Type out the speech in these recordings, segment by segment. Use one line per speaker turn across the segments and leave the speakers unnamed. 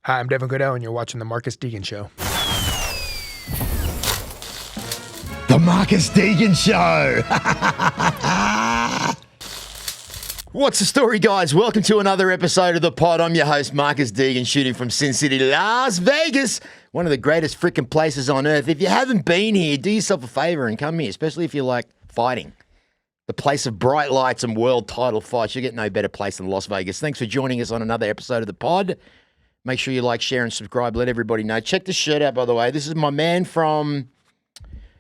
Hi, I'm Devin Goodale, and you're watching The Marcus Deegan Show.
The Marcus Deegan Show. What's the story, guys? Welcome to another episode of the pod. I'm your host, Marcus Deegan, shooting from Sin City, Las Vegas, one of the greatest freaking places on earth. If you haven't been here, do yourself a favor and come here, especially if you like fighting. The place of bright lights and world title fights. You get no better place than Las Vegas. Thanks for joining us on another episode of the pod. Make sure you like, share, and subscribe. Let everybody know. Check this shirt out, by the way. This is my man from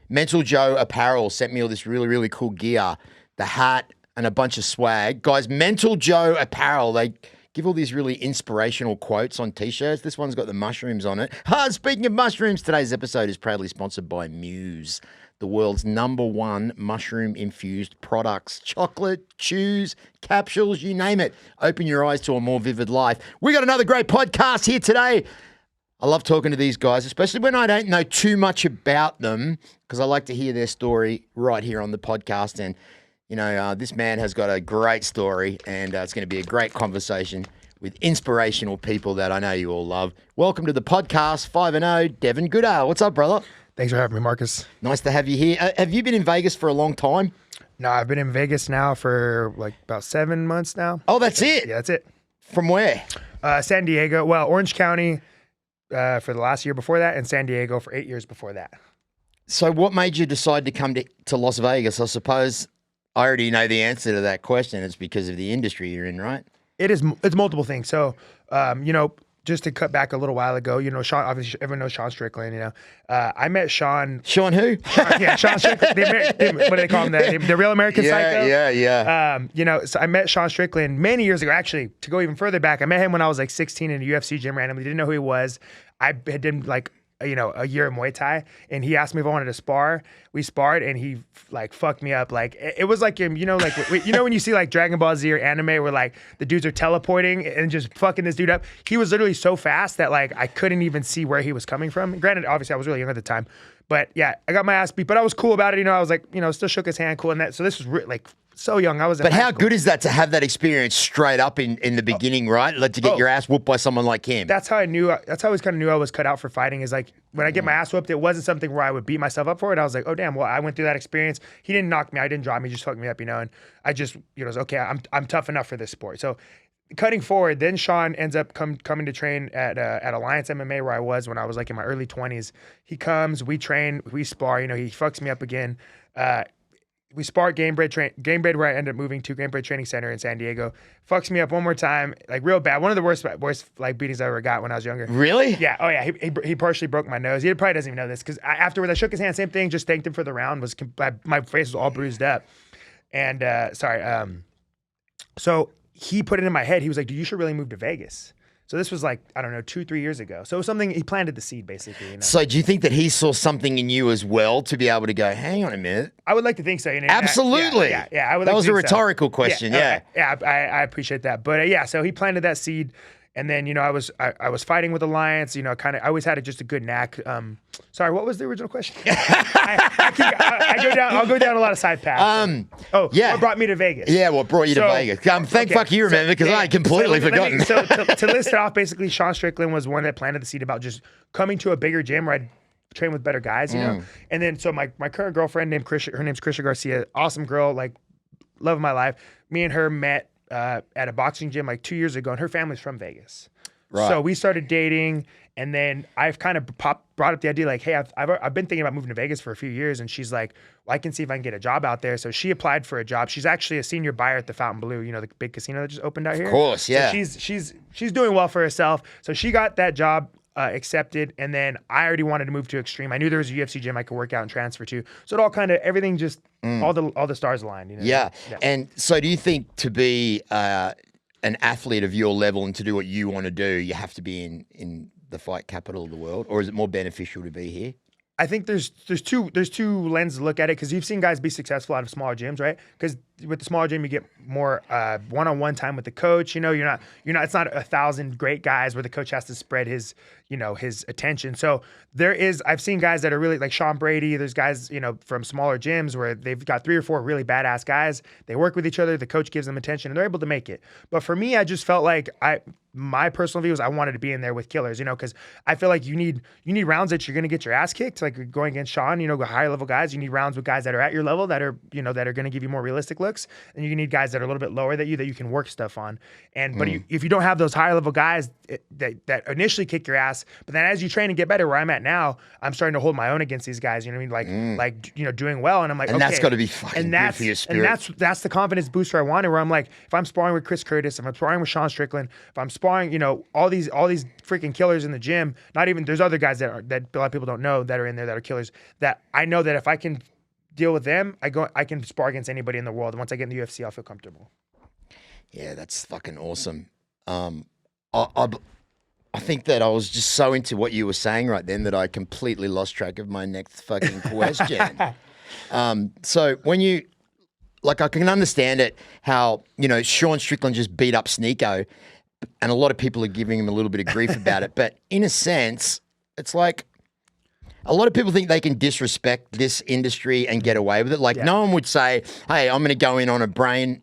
Mental Joe Apparel. Sent me all this really, really cool gear. The hat and a bunch of swag. Guys, Mental Joe Apparel. They give all these really inspirational quotes on T-shirts. This one's got the mushrooms on it. Speaking of mushrooms, today's episode is proudly sponsored by Muse, the world's #1 mushroom-infused products. Chocolate, chews, capsules, you name it. Open your eyes to a more vivid life. We got another great podcast here today. I love talking to these guys, especially when I don't know too much about them, because I like to hear their story right here on the podcast. And, you know, this man has got a great story, and it's going to be a great conversation with inspirational people that I know you all love. Welcome to the podcast, 5-0, Devin Goodale. What's up, brother?
Thanks for having me, Marcus.
Nice to have you here. Have you been in Vegas for a long time?
No, I've been in Vegas now for like about 7 months now.
Oh, that's it?
Yeah, that's it.
From where?
San Diego. Well, Orange County for the last year before that, and San Diego for 8 years before that.
So what made you decide to come to Las Vegas? I suppose I already know the answer to that question. It's because of the industry you're in, right?
It's multiple things. So, just to cut back a little while ago, Sean, obviously everyone knows Sean Strickland, I met Sean.
Sean who?
Sean Strickland. What do they call him? The real American Psycho?
Yeah.
So I met Sean Strickland many years ago. Actually, to go even further back, I met him when I was like 16 in a UFC gym randomly. Didn't know who he was. I had done like, a year of Muay Thai, and he asked me if I wanted to spar. We sparred, and he like fucked me up. Like it was like him, when you see like Dragon Ball Z or anime where like the dudes are teleporting and just fucking this dude up. He was literally so fast that like I couldn't even see where he was coming from. Granted, obviously I was really young at the time, but yeah, I got my ass beat. But I was cool about it. I was like, still shook his hand, cool, and that. So this was like so young.
But how good is that to have that experience straight up in the beginning, right? Like to get your ass whooped by someone like him.
That's how I knew. That's how I always kind of knew I was cut out for fighting. Is like when I get my ass whooped, it wasn't something where I would beat myself up for it. I was like, oh damn, well I went through that experience. He didn't knock me, I didn't drop me, he just fucked me up, and I just was okay. I'm tough enough for this sport. So cutting forward, then Sean ends up coming to train at Alliance MMA where I was when I was like in my early 20s. He comes, we train, we spar. He fucks me up again. We spar Game Bread where I ended up moving to Game Bread Training Center in San Diego. Fucks me up one more time, like real bad. One of the worst like beatings I ever got when I was younger.
Really?
Yeah. Oh yeah. He partially broke my nose. He probably doesn't even know this because afterwards I shook his hand. Same thing. Just thanked him for the round. My face was all bruised up. And so he put it in my head. He was like, "Dude, you should really move to Vegas." So this was like, I don't know, 2-3 years ago. So it was something, he planted the seed basically.
So do you think that he saw something in you as well to be able to go, hang on a minute?
I would like to think so.
Absolutely.
Yeah. I would.
That
like
was
to
a
think so.
rhetorical question. Yeah.
I appreciate that. But so he planted that seed. And then, I was fighting with Alliance, I always had just a good knack. Sorry, what was the original question? I'll go down a lot of side paths. What brought me to Vegas?
Yeah, what brought you to Vegas? Thank fuck you remember, because I had completely forgotten.
To list it off, basically, Sean Strickland was one that planted the seed about just coming to a bigger gym where I'd train with better guys, And then, so my current girlfriend, her name's Krisha Garcia, awesome girl, like, love of my life. Me and her met at a boxing gym like 2 years ago, and her family's from Vegas. Right. So we started dating, and then I've kind of brought up the idea like, hey, I've been thinking about moving to Vegas for a few years, and she's like, well, I can see if I can get a job out there. So she applied for a job. She's actually a senior buyer at the Fontainebleau, the big casino that just opened out here.
Of course, yeah.
So she's doing well for herself. So she got that job accepted, and then I already wanted to move to Extreme. I knew there was a UFC gym I could work out and transfer to. So it all kind of everything just all the stars aligned.
Yeah. And so do you think to be an athlete of your level and to do what you want to do, you have to be in the fight capital of the world, or is it more beneficial to be here?
I think there's two lenses to look at it, because you've seen guys be successful out of smaller gyms, right? Because with the smaller gym, you get more one-on-one time with the coach. You know, you're not. It's not 1,000 great guys where the coach has to spread his attention. So I've seen guys that are really like Sean Brady. There's guys, from smaller gyms where they've got 3 or 4 really badass guys. They work with each other. The coach gives them attention, and they're able to make it. But for me, I just felt like my personal view is I wanted to be in there with killers, because I feel like you need rounds that you're going to get your ass kicked, like going against Sean, higher level guys. You need rounds with guys that are at your level that are, that are going to give you more realistic looks. And you need guys that are a little bit lower that you can work stuff on. And, but if you don't have those higher level guys that initially kick your ass, but then as you train and get better, where I'm at now, I'm starting to hold my own against these guys, you know what I mean? Like, doing well. And I'm like,
and
okay.
that's got to be fucking good for your spirit.
And that's the confidence booster I wanted, where I'm like, if I'm sparring with Chris Curtis, if I'm sparring with Sean Strickland, if I'm sparring, all these freaking killers in the gym, there's other guys that a lot of people don't know that are in there that are killers, that I know that if I can deal with them, I can spar against anybody in the world. And once I get in the UFC, I'll feel comfortable.
Yeah, that's fucking awesome. I think that I was just so into what you were saying right then that I completely lost track of my next fucking question. So when you, I can understand it, how, Sean Strickland just beat up Sneeko, and a lot of people are giving him a little bit of grief about it. But in a sense, it's like a lot of people think they can disrespect this industry and get away with it. No one would say, hey, I'm going to go in on a brain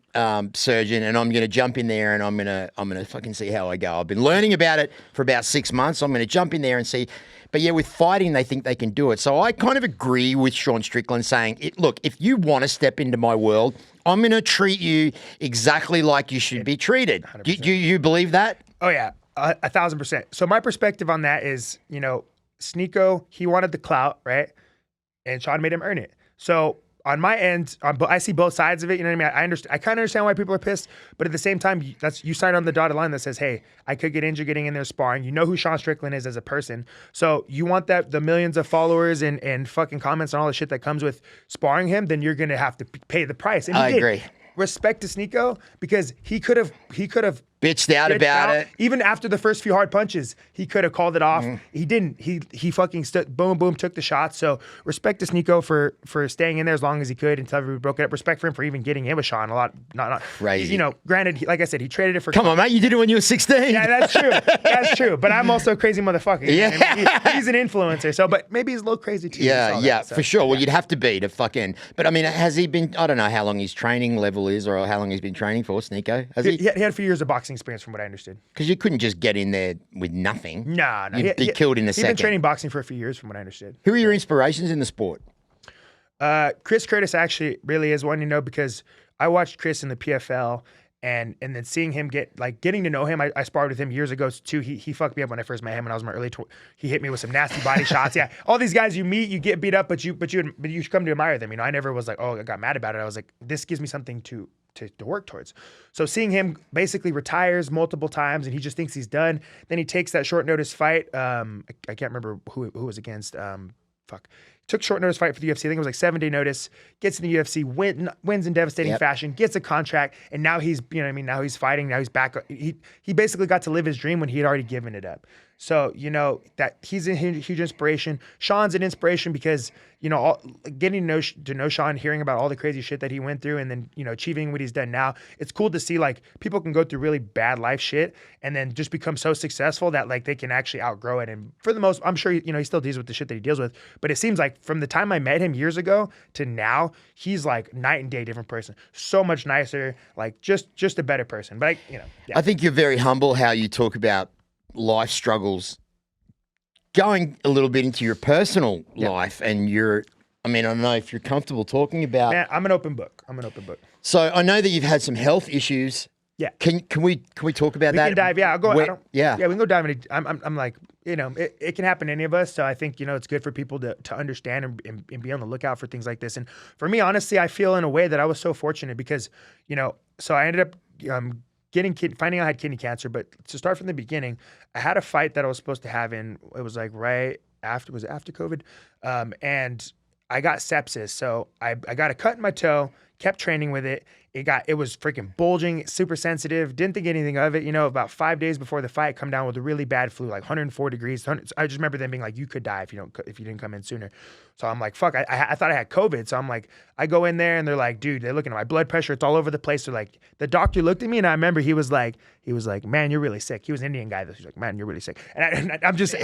surgeon and I'm going to jump in there and I'm going to fucking see how I go. I've been learning about it for about 6 months. I'm going to jump in there and see. But yeah, with fighting, they think they can do it. So I kind of agree with Sean Strickland saying, look, if you want to step into my world, I'm going to treat you exactly like you should be treated. Do you believe that?
Oh, yeah, 1,000%. So my perspective on that is, Sneeko, he wanted the clout, right? And Sean made him earn it. So on my end, I see both sides of it. You know what I mean? I kind of understand why people are pissed, but at the same time, you sign on the dotted line that says, hey, I could get injured getting in there sparring. You know who Sean Strickland is as a person. So you want the millions of followers and fucking comments and all the shit that comes with sparring him, then you're going to have to pay the price. And
I agree.
Respect to Sneeko, because he could have
bitched out about it.
Even after the first few hard punches, he could have called it off. He didn't. He fucking stood, boom, boom, took the shot. So respect to Sneeko for staying in there as long as he could until everybody broke it up. Respect for him for even getting in with Sean. Not
crazy.
Granted, like I said, he traded it for.
Come on, mate, you did it when you were 16.
Yeah, that's true. That's true. But I'm also a crazy motherfucker.
Yeah,
he's an influencer. So, but maybe he's a little crazy too.
Yeah, for sure. Well, you'd have to be to fucking. But I mean, has he been? I don't know how long his training level is, or how long he's been training for. Sneeko, has he?
He had a few years of boxing experience, from what I understood.
Because you couldn't just get in there with nothing.
No.
You'd be killed in a second.
He's been training boxing for a few years, from what I understood.
Who are your inspirations in the sport?
Chris Curtis actually really is one, because I watched Chris in the PFL, and then seeing him getting to know him. I sparred with him years ago too. He fucked me up when I first met him when I was in my early he hit me with some nasty body shots. Yeah, all these guys you meet, you get beat up, but you come to admire them. I never was like, oh, I got mad about it. I was like, this gives me something to work towards. So seeing him basically retires multiple times and he just thinks he's done. Then he takes that short notice fight. I can't remember who it was against. Took short notice fight for the UFC. I think it was like 7-day notice. Gets in the UFC, wins in devastating fashion. Gets a contract, and now he's, now he's fighting. Now he's back. He basically got to live his dream when he had already given it up. So that he's a huge inspiration. Sean's an inspiration because getting to know Sean, hearing about all the crazy shit that he went through, and then achieving what he's done now. It's cool to see people can go through really bad life shit and then just become so successful that they can actually outgrow it. And for the most, I'm sure he still deals with the shit that he deals with, but it seems like from the time I met him years ago to now, he's night and day different person. So much nicer, just a better person. But
I think you're very humble how you talk about life struggles, going a little bit into your personal life, and I don't know if you're comfortable talking about.
Man, I'm an open book.
So I know that you've had some health issues.
Yeah.
Can we talk about that?
We can dive. Yeah, I'll go.
We can
go dive into. I'm like, it can happen to any of us. So I think it's good for people to understand and be on the lookout for things like this. And for me, honestly, I feel in a way that I was so fortunate because so I ended up finding out I had kidney cancer. But to start from the beginning, I had a fight that I was supposed to have it was right after, was it after COVID? And I got sepsis. So I got a cut in my toe, kept training with it. it was freaking bulging, super sensitive. Didn't think anything of it. About 5 days before the fight, come down with a really bad flu, like 104 degrees. I just remember them being like, you could die if you didn't come in sooner. So I'm like, fuck, I thought I had COVID. So I'm like, I go in there and they're like, dude, they're looking at my blood pressure. It's all over the place. They're like, the doctor looked at me and I remember he was like, man, you're really sick. He was an Indian guy. He's like, man, you're really sick. And I'm just, and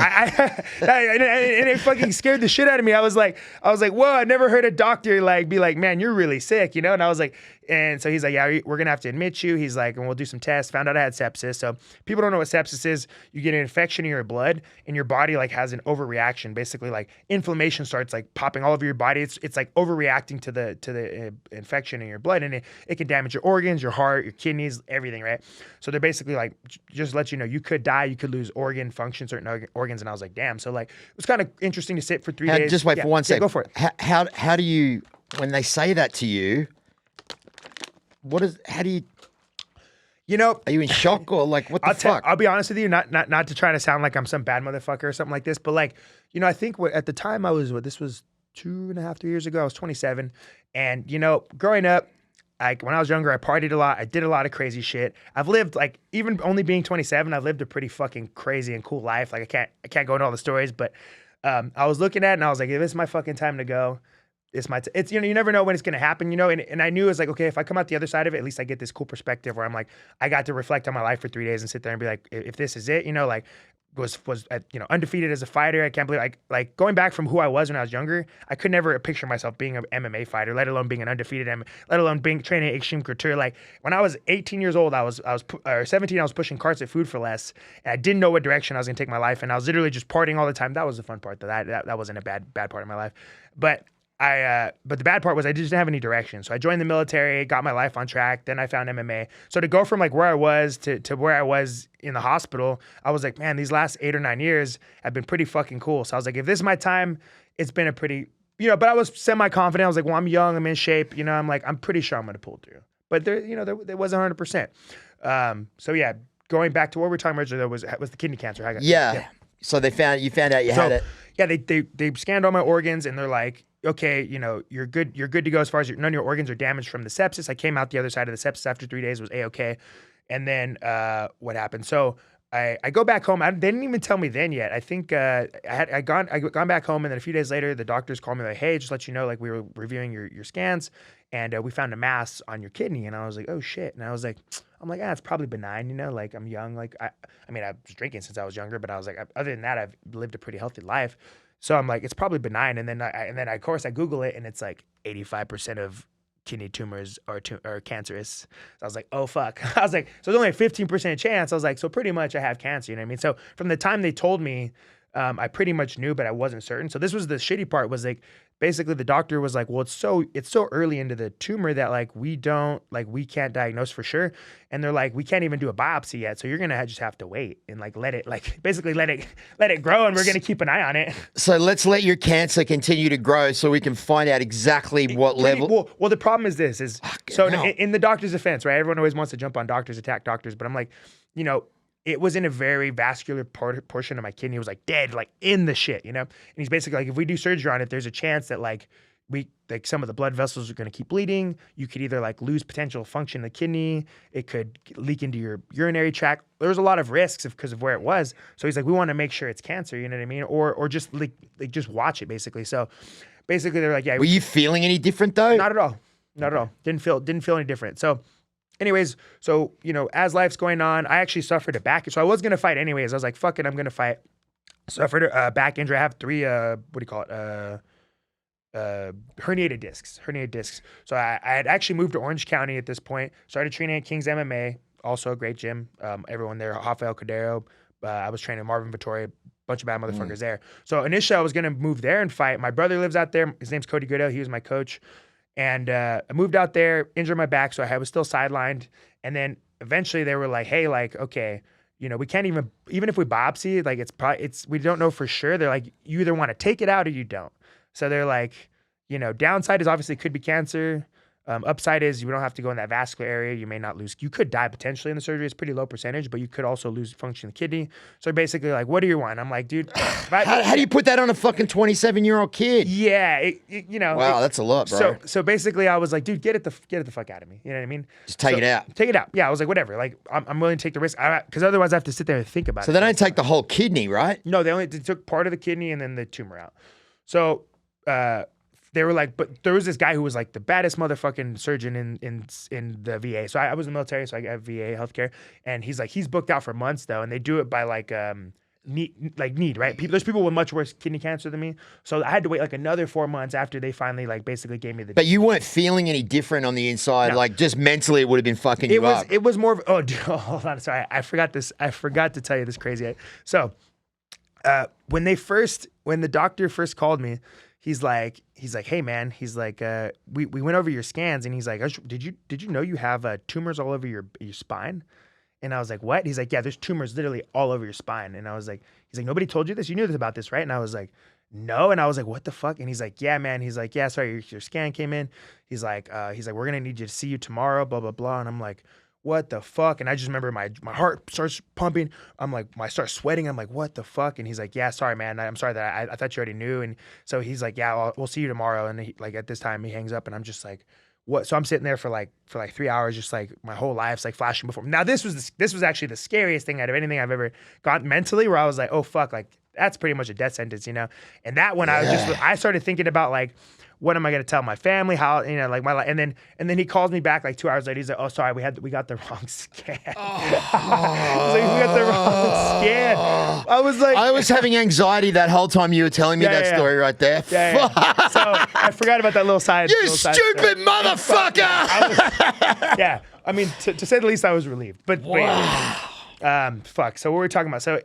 it fucking scared the shit out of me. I was like, whoa, I never heard a doctor like be like, man, you're really sick, And I was like, and so he's like, yeah, we're going to have to admit you. He's like, and we'll do some tests. Found out I had sepsis. So people don't know what sepsis is. You get an infection in your blood and your body like has an overreaction. Basically like inflammation starts like popping all over your body. It's like overreacting to the infection in your blood, and it can damage your organs, your heart, your kidneys, everything, right? So they're basically like, just let you know, you could die, you could lose organ function, certain organs. And I was like, damn. So like, it was kind of interesting to sit for 3 days.
Just wait for 1 second.
Go for it.
How do you, when they say that to you, how do you, are you in shock or like, what the fuck?
I'll be honest with you, not to try to sound like I'm some bad motherfucker or something like this, but like, I think at the time this was 2.5, 3 years ago, I was 27. And, growing up, like when I was younger, I partied a lot. I did a lot of crazy shit. I've lived like, even only being 27, I've lived a pretty fucking crazy and cool life. Like I can't go into all the stories, but I was looking at it and I was like, if it's my fucking time to go, it's you never know when it's gonna happen, and I knew it was like, okay, if I come out the other side of it, at least I get this cool perspective where I'm like, I got to reflect on my life for 3 days and sit there and be like, if this is it, like was undefeated as a fighter. I can't believe like going back from who I was when I was younger, I could never picture myself being an MMA fighter, let alone being an undefeated let alone being training at extreme couture. Like when I was 18 years old, or 17, I was pushing carts at Food for Less, and I didn't know what direction I was gonna take my life, and I was literally just partying all the time. That was the fun part. That wasn't a bad part of my life, but the bad part was I just didn't have any direction. So I joined the military, got my life on track. Then I found MMA. So to go from like where I was to where I was in the hospital, I was like, man, these last 8 or 9 years have been pretty fucking cool. So I was like, if this is my time, it's been a pretty, but I was semi-confident. I was like, well, I'm young, I'm in shape. I'm like, I'm pretty sure I'm going to pull through. But there wasn't 100%. So yeah, going back to what we were talking about earlier, was the kidney cancer.
Yeah. So you found out you had it.
Yeah, they scanned all my organs and they're like, okay, you're good to go as far as none of your organs are damaged from the sepsis. I came out the other side of the sepsis after 3 days, was A-okay. And then what happened? So I go back home. They didn't even tell me then yet. I think I gone back home, and then a few days later, the doctors called me like, hey, just let you know, like we were reviewing your scans, and we found a mass on your kidney. And I was like, oh shit. And I was like, it's probably benign, like I'm young. Like I was drinking since I was younger, but I was like, other than that, I've lived a pretty healthy life. So I'm like, it's probably benign. And then of course I Google it, and it's like 85% of kidney tumors are cancerous. So I was like, oh fuck. I was like, so there's only a 15% chance. I was like, so pretty much I have cancer. You know what I mean? So from the time they told me, I pretty much knew, but I wasn't certain. So this was the shitty part, was like, basically the doctor was like, well, it's so early into the tumor that like we can't diagnose for sure. And they're like, we can't even do a biopsy yet. So you're going to just have to wait and like let it grow, and we're going to keep an eye on it.
So let's let your cancer continue to grow so we can find out exactly what level.
Well, the problem is this in the doctor's defense, right? Everyone always wants to jump on doctors, attack doctors, but I'm like, it was in a very vascular portion of my kidney. It was like dead, like in the shit, And he's basically like, if we do surgery on it, there's a chance that like some of the blood vessels are going to keep bleeding. You could either like lose potential function in the kidney. It could leak into your urinary tract. There was a lot of risks because of where it was. So he's like, we want to make sure it's cancer. You know what I mean? Or just like just watch it basically. So basically they're like, yeah.
Were you feeling any different though?
Not at all. Not at all. Didn't feel any different. So anyways, so, as life's going on, I actually suffered a back. So I was going to fight anyways. I was like, fuck it, I'm going to fight. Suffered a back injury. I have 3, herniated discs. So I had actually moved to Orange County at this point. Started training at King's MMA, also a great gym. Everyone there, Rafael Cordero. I was training Marvin Vittori, bunch of bad motherfuckers there. So initially I was going to move there and fight. My brother lives out there. His name's Cody Goodale. He was my coach. And I moved out there, injured my back, so I was still sidelined. And then eventually they were like, hey, like, okay, we can't even if we biopsy, like we don't know for sure. They're like, you either want to take it out or you don't. So they're like, downside is obviously it could be cancer. Upside is you don't have to go in that vascular area. You may not lose. You could die potentially in the surgery. It's pretty low percentage, but you could also lose function of the kidney. So basically, like, what do you want? I'm like, dude,
how do you put that on a fucking 27-year-old kid?
Yeah,
Wow, that's a lot, bro.
So basically, I was like, dude, get it the fuck out of me. You know what I mean?
Just take it out.
Take it out. Yeah, I was like, whatever. Like, I'm willing to take the risk because otherwise I have to sit there and think about it.
So they don't take the whole kidney, right?
No, they took part of the kidney and then the tumor out. So they were like, but there was this guy who was like the baddest motherfucking surgeon in the VA. So I was in the military, so I got VA healthcare, and he's booked out for months though, and they do it by like need, right? There's people with much worse kidney cancer than me, so I had to wait like another 4 months after they finally like basically gave me the.
But you weren't feeling any different on the inside,
No.
like just mentally it would have been fucking you up.
It was more of hold on, sorry, I forgot this. I forgot to tell you this crazy. So when the doctor first called me. He's like, hey man, he's like, we went over your scans, and he's like, did you know you have tumors all over your spine? And I was like, what? He's like, yeah, there's tumors literally all over your spine. And I was like, he's like, nobody told you this? You knew about this, right? And I was like, no. And I was like, what the fuck? And he's like, yeah, man. He's like, yeah, sorry, your scan came in. He's like, we're gonna need you to see you tomorrow, blah blah blah. And I'm like, what the fuck? And I just remember my heart starts pumping. I'm like, I start sweating. I'm like, what the fuck? And he's like, yeah, sorry, man. I'm sorry that I thought you already knew. And so he's like, yeah, we'll see you tomorrow. And he, like at this time he hangs up, and I'm just like, what? So I'm sitting there for like 3 hours, just like my whole life's like flashing before me. Now this was actually the scariest thing out of anything I've ever gotten mentally, where I was like, oh fuck, like that's pretty much a death sentence, you know? And that one, I started thinking about like, what am I gonna tell my family? How, you know, like my life. And then he calls me back like 2 hours later. He's like, oh, sorry, we got the wrong scan. I was like, we got the wrong scan. I was like,
I was having anxiety that whole time you were telling me that story right there.
Yeah. So I forgot about that little side.
You stupid motherfucker!
Yeah, I mean, to say the least, I was relieved. But fuck. So what were we talking about? So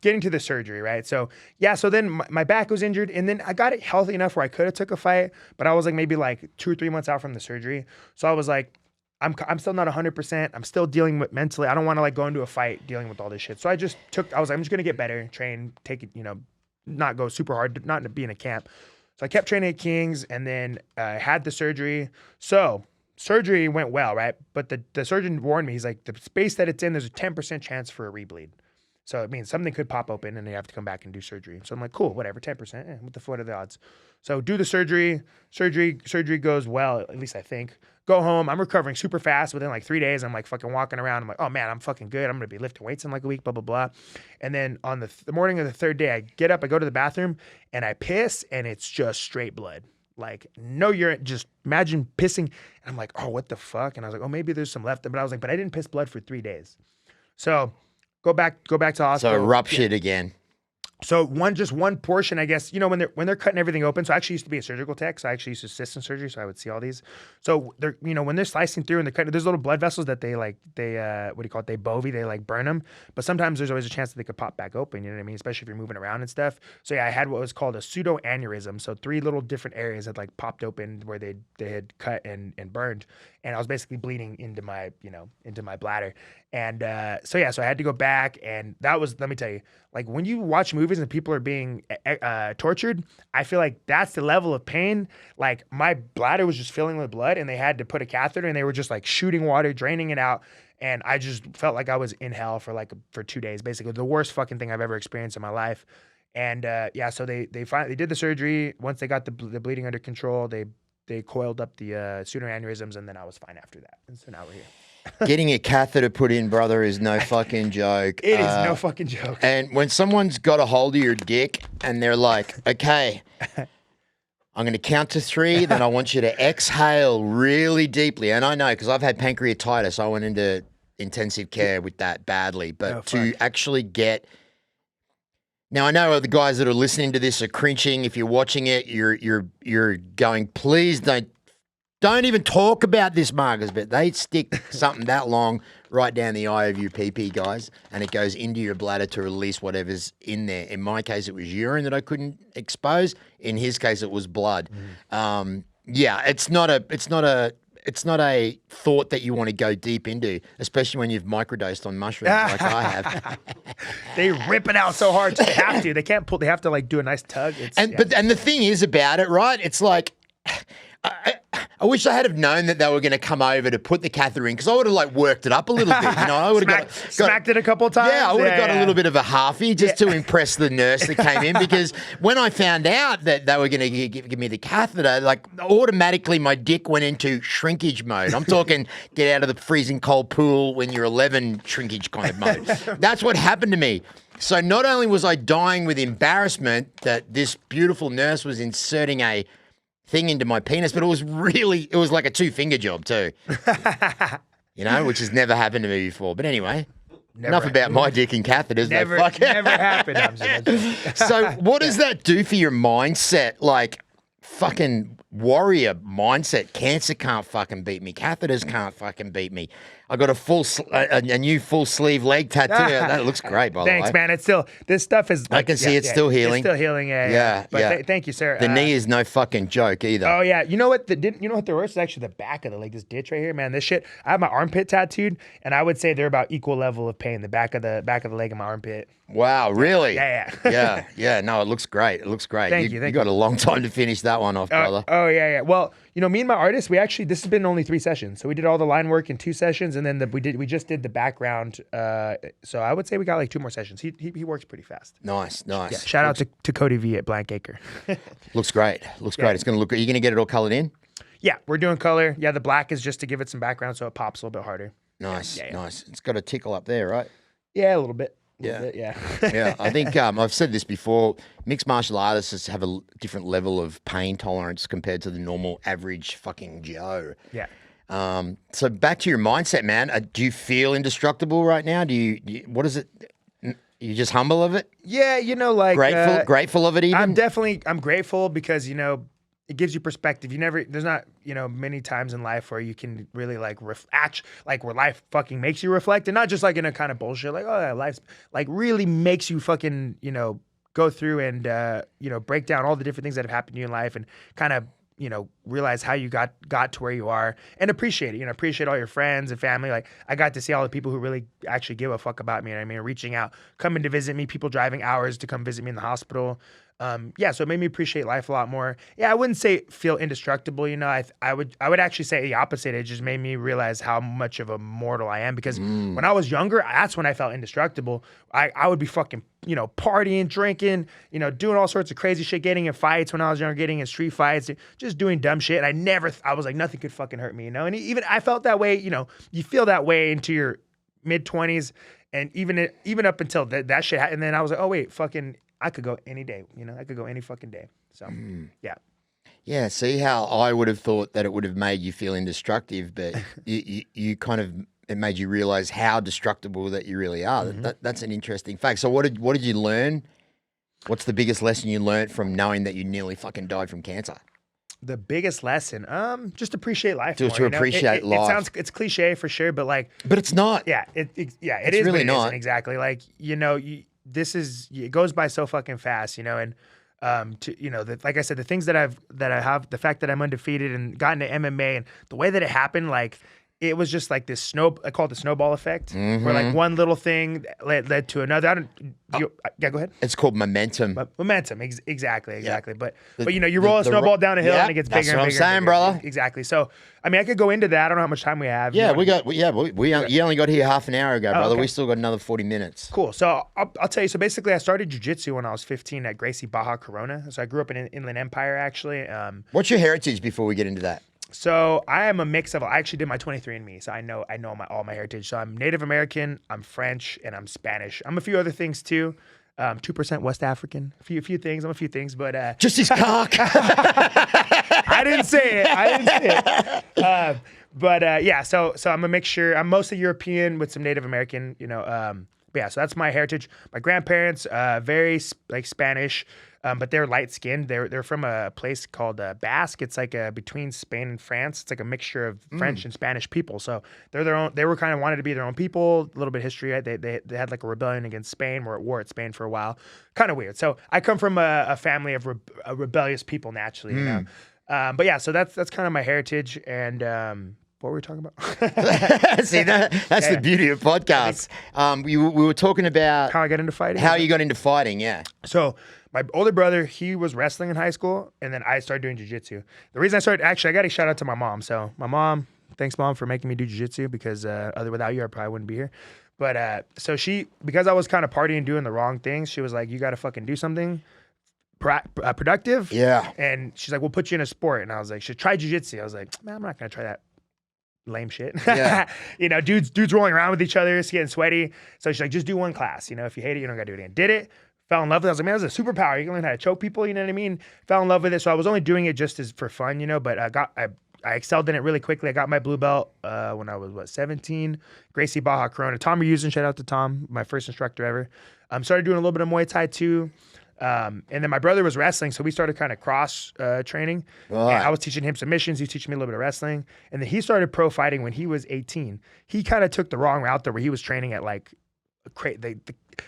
getting to the surgery, right? So yeah. So then my back was injured, and then I got it healthy enough where I could have took a fight, but I was like maybe like 2 or 3 months out from the surgery. So I was like, I'm still not 100%. I'm still dealing with mentally. I don't want to like go into a fight dealing with all this shit. So I was like, I'm just gonna get better, train, take it, you know, not go super hard, not to be in a camp. So I kept training at King's, and then I had the surgery. So surgery went well, right? But the surgeon warned me. He's like, the space that it's in, there's a 10% chance for a rebleed. So it means something could pop open and they have to come back and do surgery. So I'm like, cool, whatever, 10%. What are the odds? So do the surgery. Surgery goes well, at least I think. Go home. I'm recovering super fast. Within like 3 days, I'm like fucking walking around. I'm like, oh man, I'm fucking good. I'm going to be lifting weights in like a week, blah, blah, blah. And then on the morning of the third day, I get up, I go to the bathroom, and I piss, and it's just straight blood. Like, no urine, just imagine pissing. And I'm like, oh, what the fuck? And I was like, oh, maybe there's some left. But I was like, but I didn't piss blood for 3 days. So go back to the hospital.
So ruptured again.
So one portion, I guess, you know, when they're cutting everything open. So I actually used to be a surgical tech. So I actually used to assist in surgery. So I would see all these. So they're, you know, when they're slicing through and they're cutting, there's little blood vessels that they what do you call it? They bovie, they like burn them. But sometimes there's always a chance that they could pop back open. You know what I mean? Especially if you're moving around and stuff. So yeah, I had what was called a pseudo aneurysm. So 3 little different areas that like popped open where they had cut and burned. And I was basically bleeding into my bladder. And so I had to go back, and that was, let me tell you, like when you watch movies and people are being tortured, I feel like that's the level of pain. Like my bladder was just filling with blood, and they had to put a catheter, and they were just like shooting water, draining it out. And I just felt like I was in hell for 2 days, basically the worst fucking thing I've ever experienced in my life. And so they finally did the surgery. Once they got the bleeding under control, they coiled up the pseudoaneurysms, and then I was fine after that. And so now we're here.
Getting a catheter put in, brother, is no fucking joke.
It is no fucking joke.
And when someone's got a hold of your dick and they're like, okay, I'm going to count to 3, then I want you to exhale really deeply. And I know, because I've had pancreatitis. I went into intensive care with that badly. But to actually get... Now, I know the guys that are listening to this are cringing. If you're watching it, you're going, please don't even talk about this, Marcus, but they stick something that long right down the eye of your PP, guys, and it goes into your bladder to release whatever's in there. In my case, it was urine that I couldn't expose. In his case, it was blood. Yeah, it's not a thought that you want to go deep into, especially when you've microdosed on mushrooms like I have.
They rip it out so hard. They have to. They can't pull. They have to like do a nice tug.
And the thing is about it, right? It's like I wish I had have known that they were going to come over to put the catheter in because I would have like worked it up a little bit. I would have
smacked it a couple times.
Yeah, I would have got a little bit of a halfie just to impress the nurse that came in because when I found out that they were going to give me the catheter, like automatically my dick went into shrinkage mode. I'm talking get out of the freezing cold pool when you're 11 shrinkage kind of mode. That's what happened to me. So not only was I dying with embarrassment that this beautiful nurse was inserting a thing into my penis, but it was like a 2-finger job too. Which has never happened to me before. But anyway, enough about my dick and catheters.
Never happened.
So what does that do for your mindset? Like fucking warrior mindset. Cancer can't fucking beat me. Catheters can't fucking beat me. I got a new full sleeve leg tattoo. That looks great, by the way.
Thanks, man. It's still, this stuff is.
I can see it's still healing.
It's still healing, yeah. But thank you, sir.
The knee is no fucking joke either.
Oh yeah, you know what? You know what the worst is actually the back of the leg. This ditch right here, man. This shit. I have my armpit tattooed, and I would say they're about equal level of pain. The back of the leg and my armpit.
Wow, really?
Yeah.
Yeah. No, it looks great.
Thank you.
You got a long time to finish that one off, brother.
Oh yeah. Well, me and my artist, this has been only 3 sessions. So we did all the line work in 2 sessions, and then we just did the background. So I would say we got like 2 more sessions. He works pretty fast.
Nice.
Yeah, shout out to Cody V at Blank Acre.
Looks great. Great. It's gonna look. Are you gonna get it all colored in?
Yeah, we're doing color. Yeah, the black is just to give it some background so it pops a little bit harder.
Nice. Nice. It's got a tickle up there, right?
Yeah, a little bit.
Yeah.
Yeah.
I think I've said this before. Mixed martial artists have a different level of pain tolerance compared to the normal average fucking Joe.
Yeah.
So back to your mindset, man. Do you feel indestructible right now? What is it? You just humble of it?
Yeah, like
grateful of it. Even
I'm grateful because it gives you perspective. There's not many times in life where you can really like where life fucking makes you reflect, and not just like in a kind of bullshit like life's like really makes you fucking go through and break down all the different things that have happened to you in life and kind of realize how you got to where you are and appreciate it. Appreciate all your friends and family. Like I got to see all the people who really actually give a fuck about me. Reaching out, coming to visit me, people driving hours to come visit me in the hospital. So it made me appreciate life a lot more. Yeah, I wouldn't say feel indestructible. I would actually say the opposite. It just made me realize how much of a mortal I am because when I was younger, that's when I felt indestructible. I would be fucking, partying, drinking, doing all sorts of crazy shit, getting in fights when I was younger, getting in street fights, just doing dumb shit. And I was like, nothing could fucking hurt me, And even I felt that way, you feel that way into your mid-20s and even up until that shit happened. And then I was like, oh wait, fucking, I could go any day, I could go any fucking day. So, yeah.
Yeah, see how I would have thought that it would have made you feel indestructive, but you kind of, it made you realize how destructible that you really are. Mm-hmm. That's an interesting fact. So what did you learn? What's the biggest lesson you learned from knowing that you nearly fucking died from cancer?
The biggest lesson, just appreciate life more.
To appreciate life.
It's cliche for sure, but
it's not.
Yeah, it is
really
but
not.
It isn't exactly. Like, it goes by so fucking fast, and like I said, the things that I have, the fact that I'm undefeated and got into MMA and the way that it happened, like it was just like this I call it the snowball effect, where like one little thing led to another. Yeah, go ahead.
It's called momentum.
Momentum, exactly. Yeah. But you roll a snowball down a hill and it gets bigger and bigger.
That's what I'm saying, brother.
Exactly. So, I could go into that. I don't know how much time we have.
Yeah, you only got here half an hour ago, brother. Okay. We still got another 40 minutes.
Cool. So I'll tell you. So basically, I started jiu-jitsu when I was 15 at Gracie Baja Corona. So I grew up in Inland Empire, actually.
What's your heritage before we get into that?
So I am a mix of. I actually did my 23andMe, so I know all my heritage. So I'm Native American, I'm French, and I'm Spanish. I'm a few other things too. 2% West African. A few things. I'm a few things, but
just his cock.
I didn't say it. Yeah. So I'm a mixture. I'm mostly European with some Native American. But yeah. So that's my heritage. My grandparents, very like Spanish. But they're light skinned. They're from a place called Basque. It's like between Spain and France. It's like a mixture of French and Spanish people. So they're their own. They were kind of wanted to be their own people. A little bit of history. Right? They had like a rebellion against Spain. Were at war at Spain for a while. Kind of weird. So I come from a family of rebellious people naturally. But yeah. So that's kind of my heritage. And what were we talking about?
See, that's the beauty of podcasts. We were talking about
how I got into fighting.
How you got into fighting, yeah.
So my older brother, he was wrestling in high school, and then I started doing jiu-jitsu. The reason I started, actually, I got to shout out to my mom. So my mom, thanks mom for making me do jiu-jitsu, because without you, I probably wouldn't be here. But so because I was kind of partying, doing the wrong things, she was like, you got to fucking do something productive.
Yeah.
And she's like, we'll put you in a sport. And I was like, should try jiu-jitsu. I was like, man, I'm not going to try that lame shit.
Yeah.
Dudes rolling around with each other, it's getting sweaty. So she's like, just do one class. If you hate it, you don't got to do it again. Did it. Fell in love with it. I was like, man, this is a superpower. You can learn how to choke people, you know what I mean? Fell in love with it. So I was only doing it just for fun, but I excelled in it really quickly. I got my blue belt when I was 17. Gracie Baja Corona. Tom Reusing, shout out to Tom, my first instructor ever. Started doing a little bit of Muay Thai too. And then my brother was wrestling, so we started kind of cross training.
Right.
And I was teaching him submissions. He was teaching me a little bit of wrestling. And then he started pro fighting when he was 18. He kind of took the wrong route there, where he was training at like they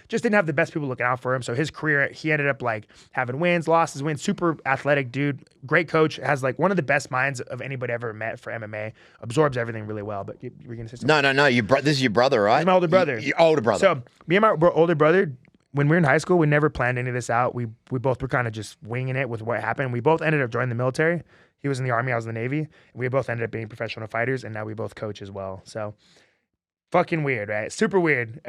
just didn't have the best people looking out for him. So his career, he ended up like having wins, losses, wins. Super athletic dude, great coach, has like one of the best minds of anybody ever met for MMA. Absorbs everything really well. But you were gonna say something?
No. This is your brother, right?
He's my older brother.
Your older brother.
So me and my older brother, when we were in high school, we never planned any of this out. We both were kind of just winging it with what happened. We both ended up joining the military. He was in the Army, I was in the Navy. We both ended up being professional fighters, and now we both coach as well. So fucking weird, right? Super weird.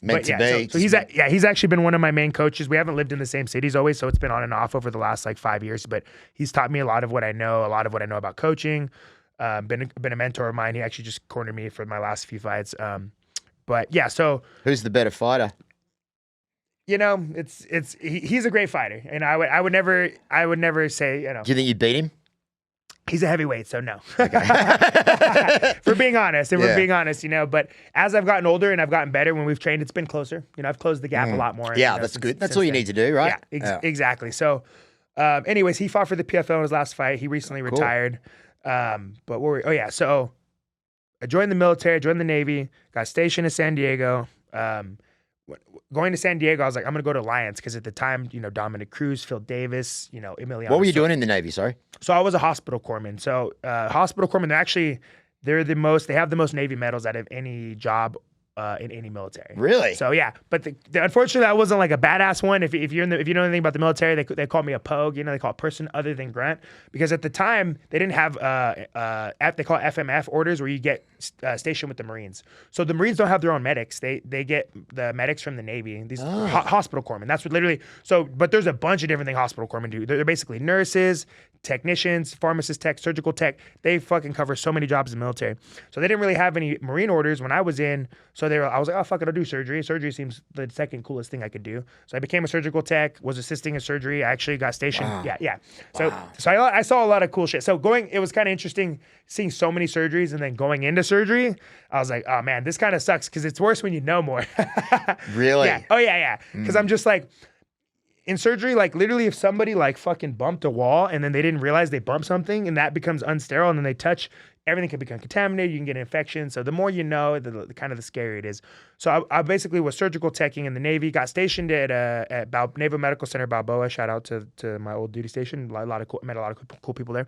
Meant to be.
So he's actually been one of my main coaches. We haven't lived in the same cities always, so it's been on and off over the last like 5 years. But he's taught me a lot of what I know about coaching. Been a mentor of mine. He actually just cornered me for my last few fights. But yeah, so
who's the better fighter?
He's a great fighter, and I would never say,
Do you think you beat him?
He's a heavyweight, so no. For being honest, but as I've gotten older and I've gotten better, when we've trained, it's been closer. I've closed the gap a lot more.
Yeah, that's good. That's all you need to do, right?
Yeah, exactly. So, anyways, he fought for the PFL in his last fight. He recently retired. But so I joined the military, I joined the Navy, got stationed in San Diego. Going to San Diego, I was like, I'm going to go to Alliance, because at the time, Dominic Cruz, Phil Davis, Emiliano.
What were you doing in the Navy, sorry?
So I was a hospital corpsman. So hospital corpsmen, they have the most Navy medals out of any job in any military.
Really?
So yeah, but unfortunately, that wasn't like a badass one. If you know anything about the military, they call me a pogue. They call it person other than grunt, because at the time they didn't have they call it FMF orders, where you get stationed with the Marines. So the Marines don't have their own medics. They get the medics from the Navy. These hospital corpsmen. That's what literally. So, but there's a bunch of different things hospital corpsmen do. They're basically nurses, technicians, pharmacist tech, surgical tech. They fucking cover so many jobs in the military. So they didn't really have any Marine orders when I was in. So I was like, oh, fuck it, I'll do surgery. Surgery seems the second coolest thing I could do. So I became a surgical tech, was assisting in surgery. I actually got stationed. Wow. Yeah. So I saw a lot of cool shit. So it was kind of interesting seeing so many surgeries, and then going into surgery, I was like, oh man, this kind of sucks, because it's worse when you know more.
Really?
Yeah. Oh yeah. Because I'm just like, in surgery, like literally if somebody like fucking bumped a wall and then they didn't realize they bumped something, and that becomes unsterile, and then they touch, everything can become contaminated. You can get an infection. So the more you know, the kind of the scarier it is. So I basically was surgical teching in the Navy, got stationed at Naval Medical Center Balboa. Shout out to my old duty station. Met a lot of cool people there.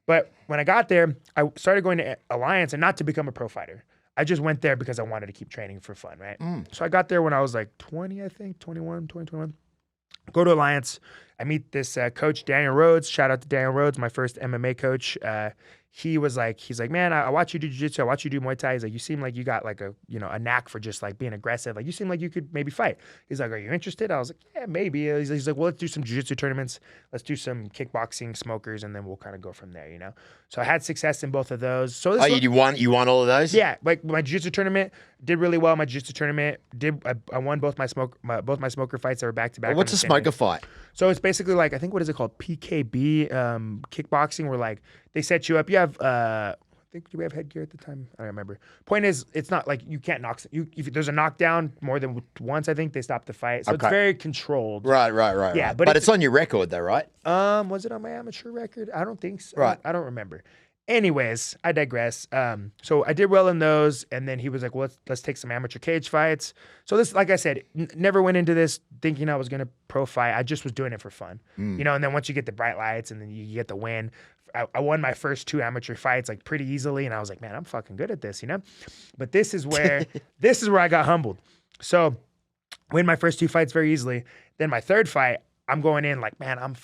But when I got there, I started going to Alliance, and not to become a pro fighter. I just went there because I wanted to keep training for fun, right? So I got there when I was like 20, I think, 21. Go to Alliance. I meet this coach, Daniel Rhodes. Shout out to Daniel Rhodes, my first MMA coach. He's like, man, I watch you do jiu-jitsu. I watch you do Muay Thai. He's like, you seem like you got like a knack for just like being aggressive. Like, you seem like you could maybe fight. He's like, are you interested? I was like, yeah, maybe. He's like, well, let's do some jiu-jitsu tournaments. Let's do some kickboxing, smokers, and then we'll kind of go from there, So I had success in both of those. So
you won all of those?
Yeah, like my jiu-jitsu tournament did really well. My jiu-jitsu tournament I won both my smoker fights that were back to back.
What's a smoker fight?
So it's basically like, I think, what is it called? PKB kickboxing, where like they set you up. You have I think, do we have headgear at the time? I don't remember. Point is, it's not like you can't knock you. If there's a knockdown more than once, I think they stop the fight. So it's very controlled.
Right.
Yeah,
right. But it's on your record though, right?
Was it on my amateur record? I don't think so. Right. I don't remember. Anyways, I digress. So I did well in those, and then he was like, well, let's take some amateur cage fights. So this, like I said, never went into this thinking I was going to pro fight. I just was doing it for fun, and then once you get the bright lights and then you get the win, I won my first 2 amateur fights like pretty easily, and I was like, man, I'm fucking good at this, But this is where I got humbled. So win my first 2 fights very easily. Then my third fight, I'm going in like, man, I'm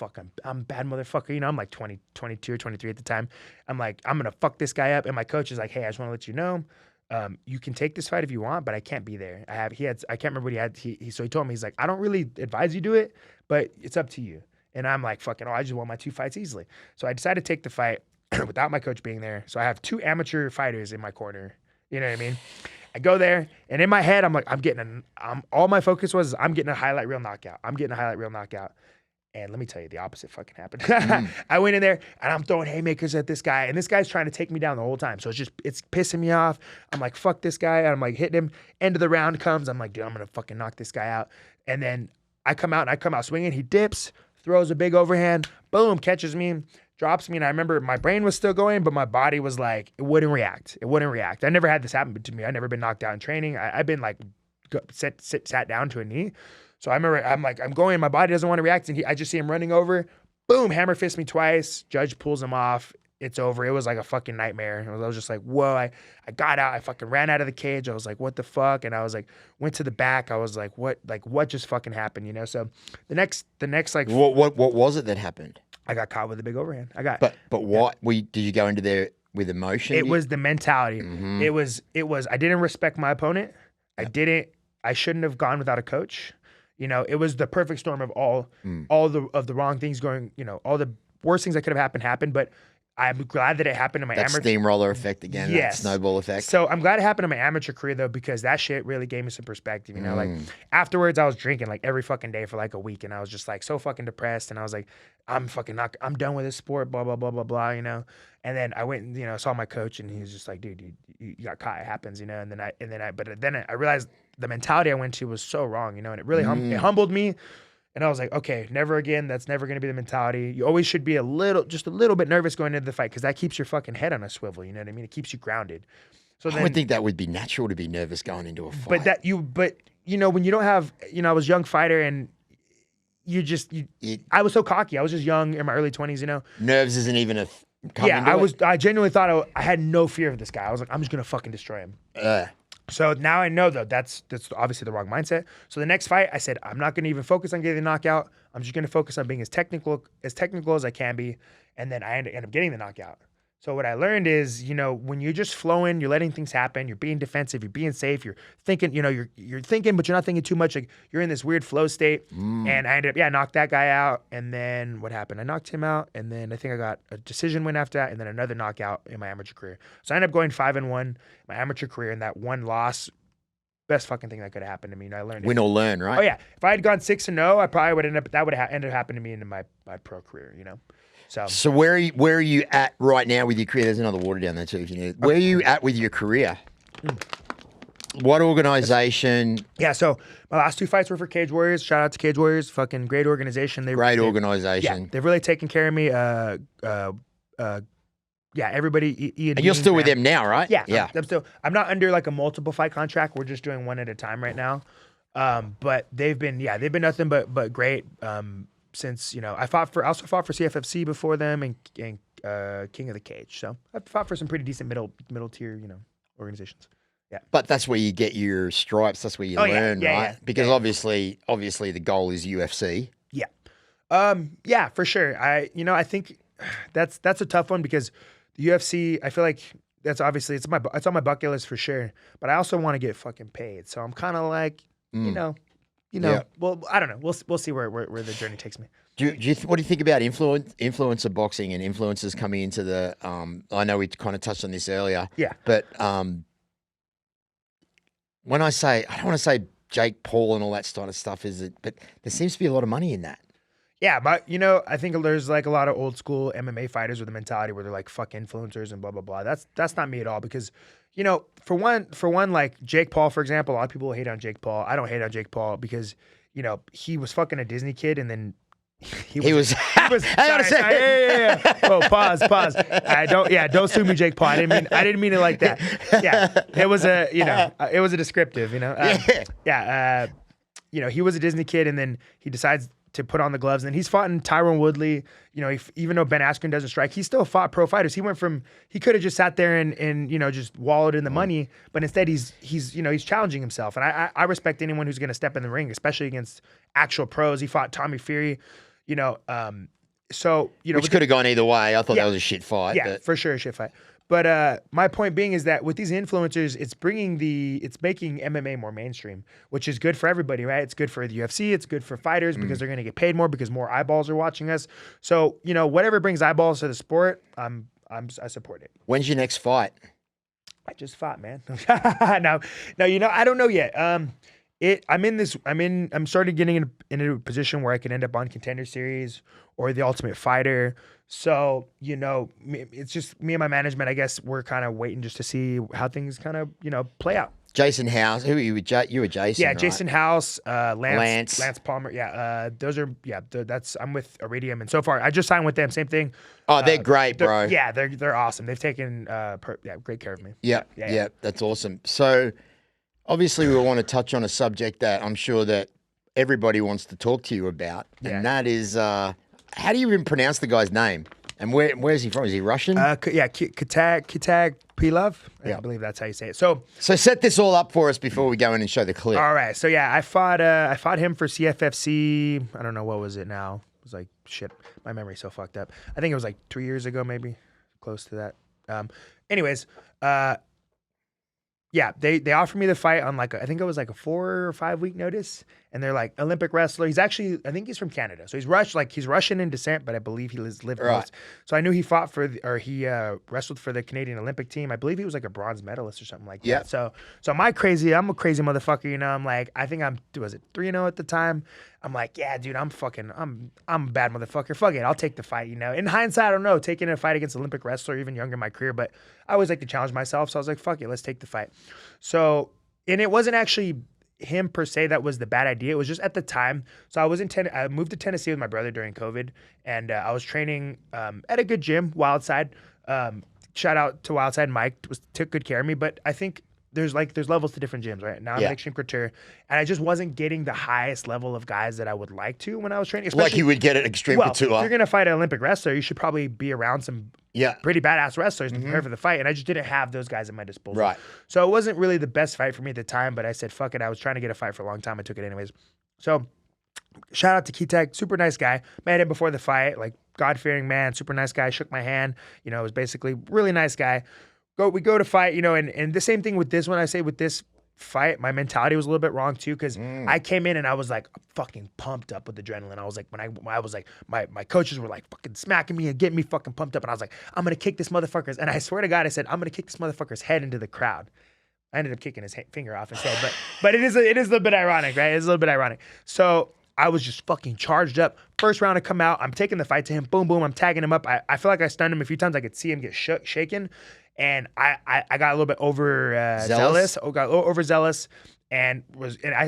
a bad motherfucker. You know, I'm like 20, 22 or 23 at the time. I'm like, I'm going to fuck this guy up. And my coach is like, hey, I just want to let you know, you can take this fight if you want, but I can't be there. I can't remember what he had. So he told me, he's like, I don't really advise you do it, but it's up to you. And I'm like, fucking, I just won my 2 fights easily. So I decided to take the fight without my coach being there. So I have 2 amateur fighters in my corner. You know what I mean? I go there, and in my head, I'm like, all my focus was, I'm getting a highlight reel knockout. And let me tell you, the opposite fucking happened. I went in there, and I'm throwing haymakers at this guy, and this guy's trying to take me down the whole time. So it's pissing me off. I'm like, fuck this guy. And I'm like, hitting him. End of the round comes. I'm like, dude, I'm going to fucking knock this guy out. And then I come out swinging. He dips, throws a big overhand, boom, catches me, drops me. And I remember my brain was still going, but my body was like, it wouldn't react. I never had this happen to me. I've never been knocked out in training. I've been like sat down to a knee. So I remember I'm going, my body doesn't want to react. And I just see him running over, boom, hammer fist me twice. Judge pulls him off. It's over. It was like a fucking nightmare. I was just like, whoa, I got out. I fucking ran out of the cage. I was like, what the fuck? And I was like, went to the back. I was like, what just fucking happened? You know? So the next like,
what was it that happened?
I got caught with a big overhand.
But what? Did you go into there with emotion?
It was the mentality.
Mm-hmm.
It was, I didn't respect my opponent. Yep. I shouldn't have gone without a coach. You know, it was the perfect storm of all the wrong things going, you know, all the worst things that could have happened, but I'm glad that it happened in my amateur.
Steamroller effect again,
yes.
That snowball effect.
So I'm glad it happened in my amateur career though, because that shit really gave me some perspective. You know, like afterwards I was drinking like every fucking day for like a week, and I was just like so fucking depressed, and I was like, I'm done with this sport, blah blah blah blah blah, you know. And then I went and, you know, saw my coach, and he was just like, dude, you got caught. It happens, you know. And then I realized the mentality I went to was so wrong, you know, and it really it humbled me. And I was like, okay, never again. That's never going to be the mentality. You always should be just a little bit nervous going into the fight, because that keeps your fucking head on a swivel. You know what I mean? It keeps you grounded. So
I would think that would be natural to be nervous going into a fight.
But you know, when you don't have, you know, I was a young fighter, and I was so cocky. I was just young in my early 20s, you know. Nerves
isn't even a.
I genuinely thought I had no fear of this guy. I was like, I'm just gonna fucking destroy him. So now I know though that's obviously the wrong mindset. So the next fight, I said, I'm not gonna even focus on getting the knockout. I'm just gonna focus on being as technical as I can be. And then I end up getting the knockout. So what I learned is, you know, when you're just flowing, you're letting things happen, you're being defensive, you're being safe, you're thinking, you know, you're thinking, but you're not thinking too much. Like you're in this weird flow state. And I ended up, knocked that guy out. And then what happened? I knocked him out. And then I think I got a decision win after that, and then another knockout in my amateur career. So I ended up going 5-1 my amateur career, and that one loss, best fucking thing that could have happened to me. And I learned
win or learn, right?
Oh yeah. If I had gone 6-0, I probably would ended up happening to me in my pro career, you know.
So where are you at right now with your career? There's another water down there too if you need it. Where are you at with your career? What organization?
Yeah, so my last 2 fights were for Cage Warriors. Shout out to Cage Warriors, fucking great organization.
Great organization.
Yeah, they've really taken care of me. Everybody.
And you're still with them now, right?
Yeah. I'm not under like a multiple fight contract. We're just doing one at a time right now. But they've been nothing but great. Since, you know, I also fought for CFFC before them and King of the Cage. So I've fought for some pretty decent middle tier, you know, organizations. Yeah.
But that's where you get your stripes. That's where you learn, right?
Yeah.
Because obviously the goal is UFC.
Yeah. Yeah, for sure. I think that's a tough one, because the UFC, I feel like that's obviously it's on my bucket list for sure. But I also want to get fucking paid. So I'm kind of like, you know. Well, I don't know. We'll see where the journey takes me.
What do you think about influencer boxing and influencers coming into the? I know we kind of touched on this earlier.
Yeah.
But when I don't want to say Jake Paul and all that sort of stuff, but there seems to be a lot of money in that.
Yeah, but you know, I think there's like a lot of old school MMA fighters with a mentality where they're like fuck influencers and blah blah blah. That's not me at all, because, you know, for one, like Jake Paul, for example, a lot of people hate on Jake Paul. I don't hate on Jake Paul because, you know, he was fucking a Disney kid, and then he was sorry. Yeah. Oh, pause. Don't sue me, Jake Paul. I didn't mean it like that. Yeah, it was a descriptive, you know. You know, he was a Disney kid, and then he decides to put on the gloves. And he's fought in Tyron Woodley. You know, even though Ben Askren doesn't strike, he still fought pro fighters. He could have just sat there and you know, just wallowed in the money, but instead he's challenging himself. And I respect anyone who's going to step in the ring, especially against actual pros. He fought Tommy Fury, you know, so, you know,
which could have gone either way. I thought that was a shit fight.
Yeah, for sure, a shit fight. But my point being is that with these influencers, it's making MMA more mainstream, which is good for everybody, right? It's good for the UFC, it's good for fighters because they're going to get paid more because more eyeballs are watching us. So, you know, whatever brings eyeballs to the sport, I support it.
When's your next fight?
I just fought, man. No, you know, I don't know yet. I'm starting getting into a position where I can end up on Contender Series or the Ultimate Fighter. So, you know, it's just me and my management, I guess we're kind of waiting just to see how things kind of, you know, play out.
Jason House, who are you? You were Jason,
yeah,
right?
Jason House, Lance Palmer. Yeah, I'm with Iridium, and so far I just signed with them. Same thing.
Oh, they're great, bro.
Yeah, they're awesome. They've taken great care of me.
Yeah, that's awesome. So, obviously, we want to touch on a subject that I'm sure that everybody wants to talk to you about, and that is how do you even pronounce the guy's name? And where's he from? Is he Russian?
Kitag Pilov. I believe that's how you say it. So
set this all up for us before we go in and show the clip.
All right. So yeah, I fought him for CFFC. I don't know, what was it now? It was like, shit, my memory's so fucked up. I think it was like 3 years ago, maybe close to that. Anyways, yeah, they offered me the fight on I think it was like a 4 or 5 week notice, and they're like, Olympic wrestler. He's actually, I think he's from Canada, so he's Russian in descent, but I believe he lived most. So I knew he he wrestled for the Canadian Olympic team. I believe he was like a bronze medalist or something like that. So I'm a crazy motherfucker, you know. I'm like, I think was it 3-0 at the time? I'm like, yeah, dude, I'm a bad motherfucker. Fuck it, I'll take the fight, you know. In hindsight, I don't know, taking a fight against an Olympic wrestler, even younger in my career, but I always like to challenge myself. So I was like, fuck it, let's take the fight. So, and it wasn't actually him per se that was the bad idea. It was just at the time. So I moved to Tennessee with my brother during COVID, and I was training at a good gym, Wildside. Shout out to Wildside. Mike took good care of me, but I think there's levels to different gyms, right? Now I'm at Extreme Couture, and I just wasn't getting the highest level of guys that I would like to when I was training.
Like you would get at Extreme Couture.
If you're gonna fight an Olympic wrestler, you should probably be around some pretty badass wrestlers to prepare for the fight, and I just didn't have those guys at my disposal.
Right.
So it wasn't really the best fight for me at the time, but I said, fuck it. I was trying to get a fight for a long time. I took it anyways. So shout out to Kitag, super nice guy. Met him before the fight, like God-fearing man, super nice guy. Shook my hand. You know, it was basically really nice guy. We go to fight, you know, and the same thing with this one. I say with this fight, my mentality was a little bit wrong too, because I came in and I was like fucking pumped up with adrenaline. I was like, when I was like, my coaches were like fucking smacking me and getting me fucking pumped up, and I was like, I'm gonna kick this motherfucker's, and I swear to God, I said, I'm gonna kick this motherfucker's head into the crowd. I ended up kicking his finger off instead, but it is a little bit ironic, right? It's a little bit ironic. So I was just fucking charged up. First round I come out, I'm taking the fight to him, boom, boom, I'm tagging him up. I feel like I stunned him a few times. I could see him get shaken. And I got a little bit overzealous, and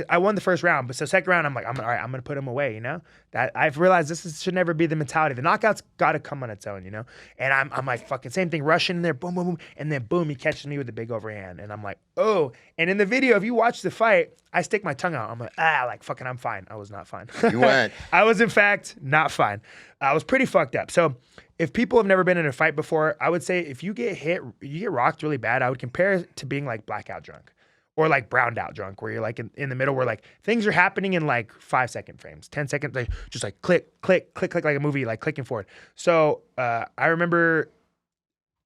I won the first round. But so second round, I'm like, all right, I'm gonna put him away. You know, that I've realized should never be the mentality. The knockout's got to come on its own. You know, and I'm like fucking same thing, rushing in there, boom, boom, boom, and then boom, he catches me with a big overhand, and I'm like, oh. And in the video, if you watch the fight, I stick my tongue out. I'm like, fucking, I'm fine. I was not fine.
You weren't.
I was in fact not fine. I was pretty fucked up. So if people have never been in a fight before, I would say if you get hit, you get rocked really bad, I would compare it to being like blackout drunk or like browned out drunk, where you're like in the middle, where like things are happening in like 5-second frames, 10 seconds, like just like click, click, click, click, like a movie, like clicking forward. So I remember,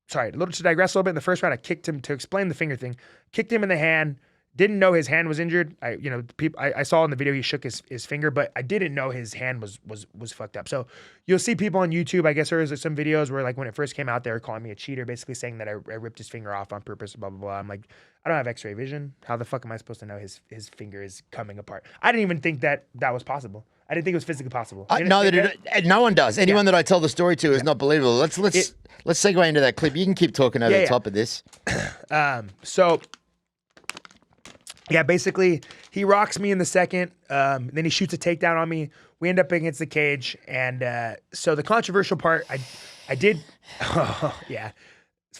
to digress a little bit, in the first round, I kicked him, to explain the finger thing, kicked him in the hand. Didn't know his hand was injured. I saw in the video he shook his finger, but I didn't know his hand was fucked up. So you'll see people on YouTube. I guess there was some videos where like when it first came out, they were calling me a cheater, basically saying that I ripped his finger off on purpose. Blah blah blah. I'm like, I don't have X-ray vision. How the fuck am I supposed to know his finger is coming apart? I didn't even think that was possible. I didn't think it was physically possible.
No one does. Anyone that I tell the story to is not believable. Let's segue into that clip. You can keep talking over the top of this.
So. Yeah, basically, he rocks me in the second, then he shoots a takedown on me. We end up against the cage, and so the controversial part, I did,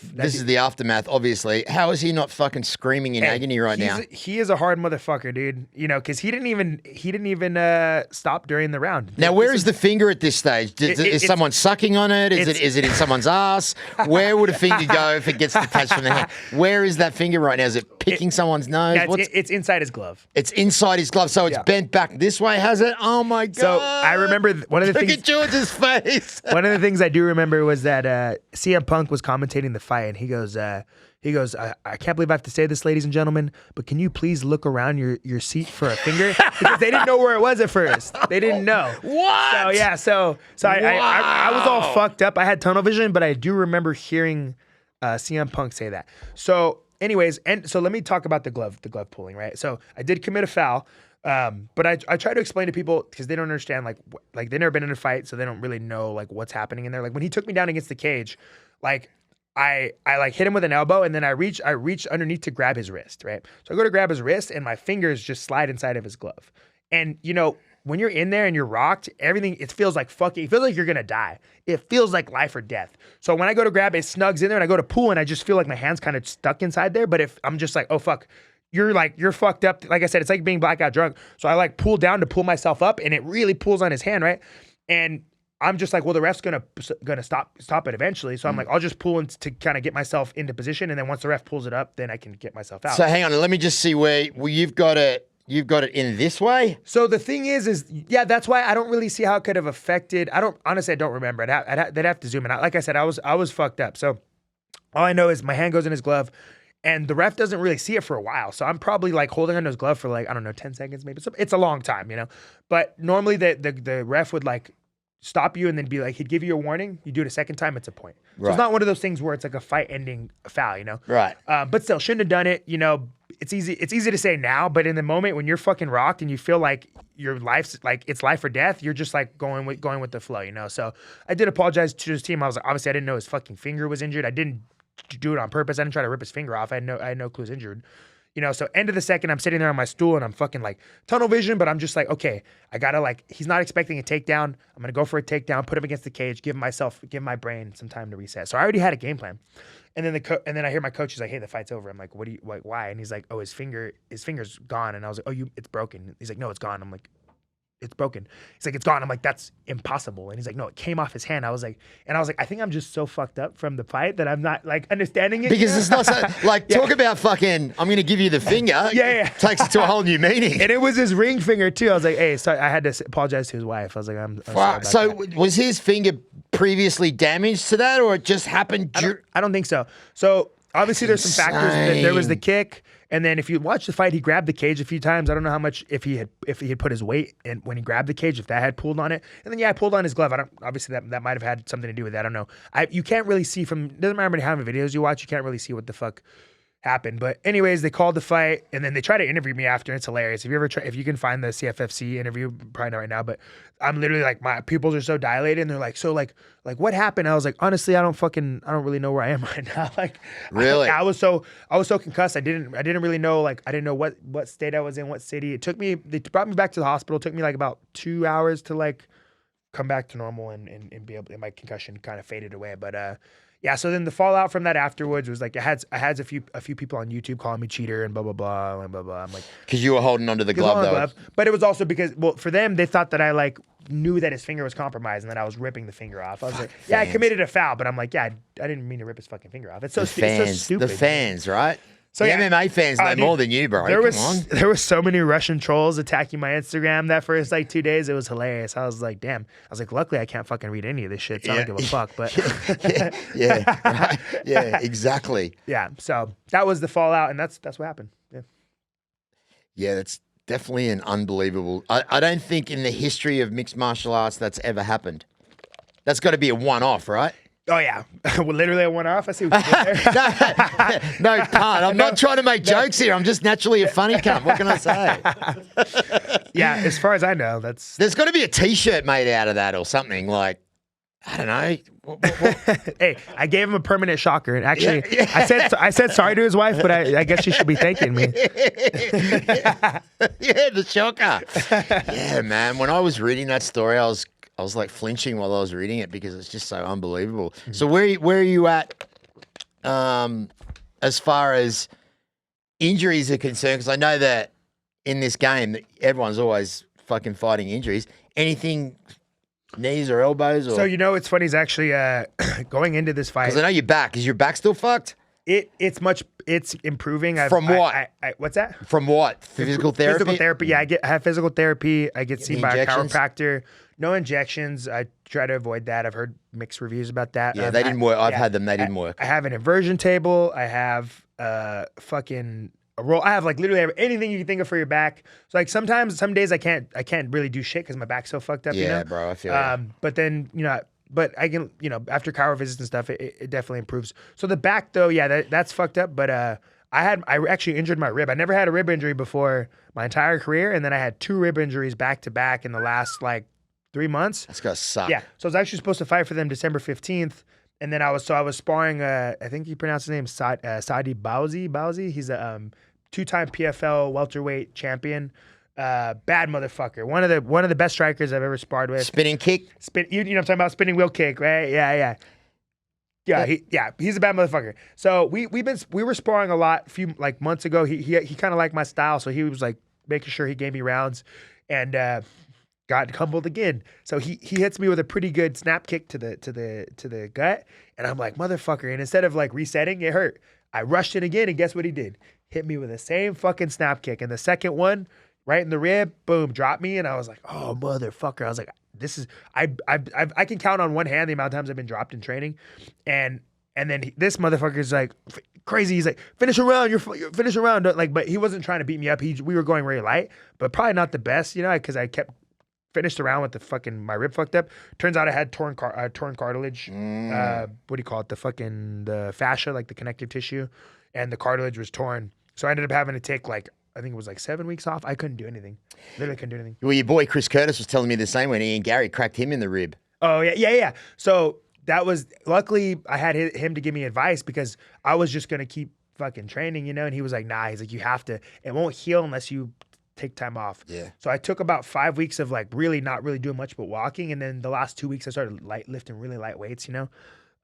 This is the aftermath, obviously. How is he not fucking screaming in agony right now?
He is a hard motherfucker, dude. You know, because he didn't even stop during the round.
Now, where is the finger at this stage? Is someone sucking on it? Is it in someone's ass? Where would a finger go if it gets detached from the hand? Where is that finger right now? Is it picking someone's nose?
Yeah, it's inside his glove.
It's inside his glove, so it's bent back this way, has it? Oh my god!
So I remember one of the things.
Look at George's face.
One of the things I do remember was that CM Punk was commentating the fight, and he goes, I can't believe I have to say this, ladies and gentlemen, but can you please look around your seat for a finger? Because they didn't know where it was at first. They didn't know.
What?
So I was all fucked up. I had tunnel vision, but I do remember hearing CM Punk say that. So anyways, and so let me talk about the glove pulling, right? So I did commit a foul. But I try to explain to people because they don't understand, like they've never been in a fight, so they don't really know like what's happening in there. Like when he took me down against the cage, like I like hit him with an elbow, and then I reach underneath to grab his wrist, right? So I go to grab his wrist, and my fingers just slide inside of his glove. And you know, when you're in there and you're rocked, everything, it feels like you're gonna die. It feels like life or death. So when I go to grab it, snugs in there, and I go to pull, and I just feel like my hand's kind of stuck inside there. But if I'm just like, oh fuck. You're fucked up. Like I said, it's like being blackout drunk. So I like pull down to pull myself up, and it really pulls on his hand, right? And I'm just like, well, the ref's gonna stop it eventually. So I'm like, I'll just pull in to kind of get myself into position, and then once the ref pulls it up, then I can get myself out.
So hang on, let me just see where you've got it. You've got it in this way.
So the thing is yeah, that's why I don't really see how it could have affected. I don't remember. They'd have to zoom in. Like I said, I was fucked up. So all I know is my hand goes in his glove. And the ref doesn't really see it for a while. So I'm probably like holding onto his glove for like, I don't know, 10 seconds maybe. So it's a long time, you know? But normally the ref would like stop you and then be like, he'd give you a warning. You do it a second time, it's a point. So it's not one of those things where it's like a fight ending foul, you know?
Right.
But still, shouldn't have done it. You know, it's easy to say now, but in the moment when you're fucking rocked and you feel like your life's like it's life or death, you're just like going with the flow, you know? So I did apologize to his team. I was like, obviously I didn't know his fucking finger was injured. I didn't do it on purpose. I didn't try to rip his finger off. I had no clue he was injured. You know, so end of the second, I'm sitting there on my stool and I'm fucking like tunnel vision, but I'm just like, okay, I gotta like, he's not expecting a takedown. I'm gonna go for a takedown, put him against the cage, give my brain some time to reset. So I already had a game plan. And then I hear my coach, he's like, hey, the fight's over. I'm like, why? And he's like, oh, his finger's gone. And I was like, oh, it's broken. He's like, no, it's gone. I'm like, it's broken. He's like, it's gone. I'm like, that's impossible. And he's like, no, it came off his hand. I was like, I think I'm just so fucked up from the fight that I'm not like understanding it.
Because it's not so, like, talk about fucking, I'm going to give you the finger.
Yeah.
Takes it to a whole new meaning.
And it was his ring finger too. I was like, hey, sorry. I had to apologize to his wife. I was like, I'm sorry about
so
that.
Was his finger previously damaged to that, or it just happened?
I don't think so. So obviously there's some factors. There was the kick. And then if you watch the fight, he grabbed the cage a few times. I don't know how much if he had put his weight and when he grabbed the cage, if that had pulled on it. And then I pulled on his glove. Obviously that might have had something to do with that. I don't know. You can't really see doesn't matter how many videos you watch, you can't really see what the fuck happened. But anyways, they called the fight and then they try to interview me after. And it's hilarious. If you can find the CFFC interview, probably not right now, but I'm literally like, my pupils are so dilated and they're like, so like what happened? I was like, honestly, I don't really know where I am right now. Like,
really,
I was so concussed. I didn't really know, like, I didn't know what state I was in, what city. They brought me back to the hospital. It took me like about 2 hours to like come back to normal and be able, and my concussion kind of faded away. But, yeah, so then the fallout from that afterwards was like I had a few people on YouTube calling me cheater and blah blah blah and blah blah. I'm like,
because you were holding onto the glove though.
But it was also because, well, for them they thought that I like knew that his finger was compromised and that I was ripping the finger off. I was like, yeah, I committed a foul, but I'm like, yeah, I didn't mean to rip his fucking finger off. It's so stupid.
The fans, right?
So
the
yeah,
MMA fans know more than you, bro.
There was so many Russian trolls attacking my Instagram that first like 2 days. It was hilarious. I was like, damn. I was like, luckily I can't fucking read any of this shit, so I don't give a fuck. But
right. Yeah, exactly.
Yeah. So that was the fallout, and that's what happened. Yeah.
Yeah, that's definitely an unbelievable. I don't think in the history of mixed martial arts that's ever happened. That's got to be a one-off, right?
Oh, yeah. Well, literally a one-off. I see what you did there.
No, pun. I'm not trying to make jokes here. I'm just naturally a funny cunt. What can I say?
Yeah, as far as I know,
There's got to be a T-shirt made out of that or something. Like, I don't know.
Hey, I gave him a permanent shocker. And actually, I said sorry to his wife, but I guess she should be thanking me.
Yeah, the shocker. Yeah, man. When I was reading that story, I was like flinching while I was reading it because it's just so unbelievable. So where are you at as far as injuries are concerned? Because I know that in this game, everyone's always fucking fighting injuries. Anything, knees or elbows? Or?
So, what's funny is actually going into this fight.
Because I know your back. Is your back still fucked?
It's improving.
From what?
What's that?
From what? Physical therapy?
Physical therapy. Yeah, I have physical therapy. I get seen by a
injections?
chiropractor. No injections. I try to avoid that. I've heard mixed reviews about that.
Yeah, they didn't work. I've had them. They didn't work.
I have an inversion table. I have fucking a roll. I have like literally anything you can think of for your back. So like some days I can't really do shit because my back's so fucked up.
Yeah, bro. I feel it.
But then but I can after chiro visits and stuff, it definitely improves. So the back though, yeah, that's fucked up. But I actually injured my rib. I never had a rib injury before my entire career, and then I had 2 rib injuries back to back in the last like 3 months.
That's gonna suck.
Yeah. So I was actually supposed to fight for them December 15th. And then I was sparring, I think he pronounced his name Sadi Bauzi. He's a 2-time PFL welterweight champion. Bad motherfucker. One of the best strikers I've ever sparred with.
Spinning kick?
You know what I'm talking about? Spinning wheel kick, right? Yeah. He's a bad motherfucker. So we were sparring a lot a few like months ago. He kind of liked my style, so he was like making sure he gave me rounds, and got humbled again. So he hits me with a pretty good snap kick to the gut, and I'm like, motherfucker. And instead of like resetting, it hurt. I rushed it again, and guess what he did? Hit me with the same fucking snap kick. And the second one, right in the rib, boom, dropped me. And I was like, oh motherfucker. I was like, this is I can count on one hand the amount of times I've been dropped in training. And then this motherfucker's like crazy. He's like, finish a round, you're finish a round. Like, but he wasn't trying to beat me up. We were going very light, but probably not the best, because I kept finished around with my rib fucked up. Turns out I had torn cartilage. What do you call it? The fascia, like the connective tissue, and the cartilage was torn. So I ended up having to take I think it was 7 weeks off. I couldn't do anything. Literally couldn't do anything.
Well, your boy Chris Curtis was telling me the same when Ian Gary cracked him in the rib.
Oh yeah. So that was luckily I had him to give me advice because I was just gonna keep fucking training, and he was like, nah. He's like, you have to. It won't heal unless you take time off.
Yeah.
So I took about 5 weeks of really not really doing much but walking, and then the last 2 weeks I started lifting really light weights,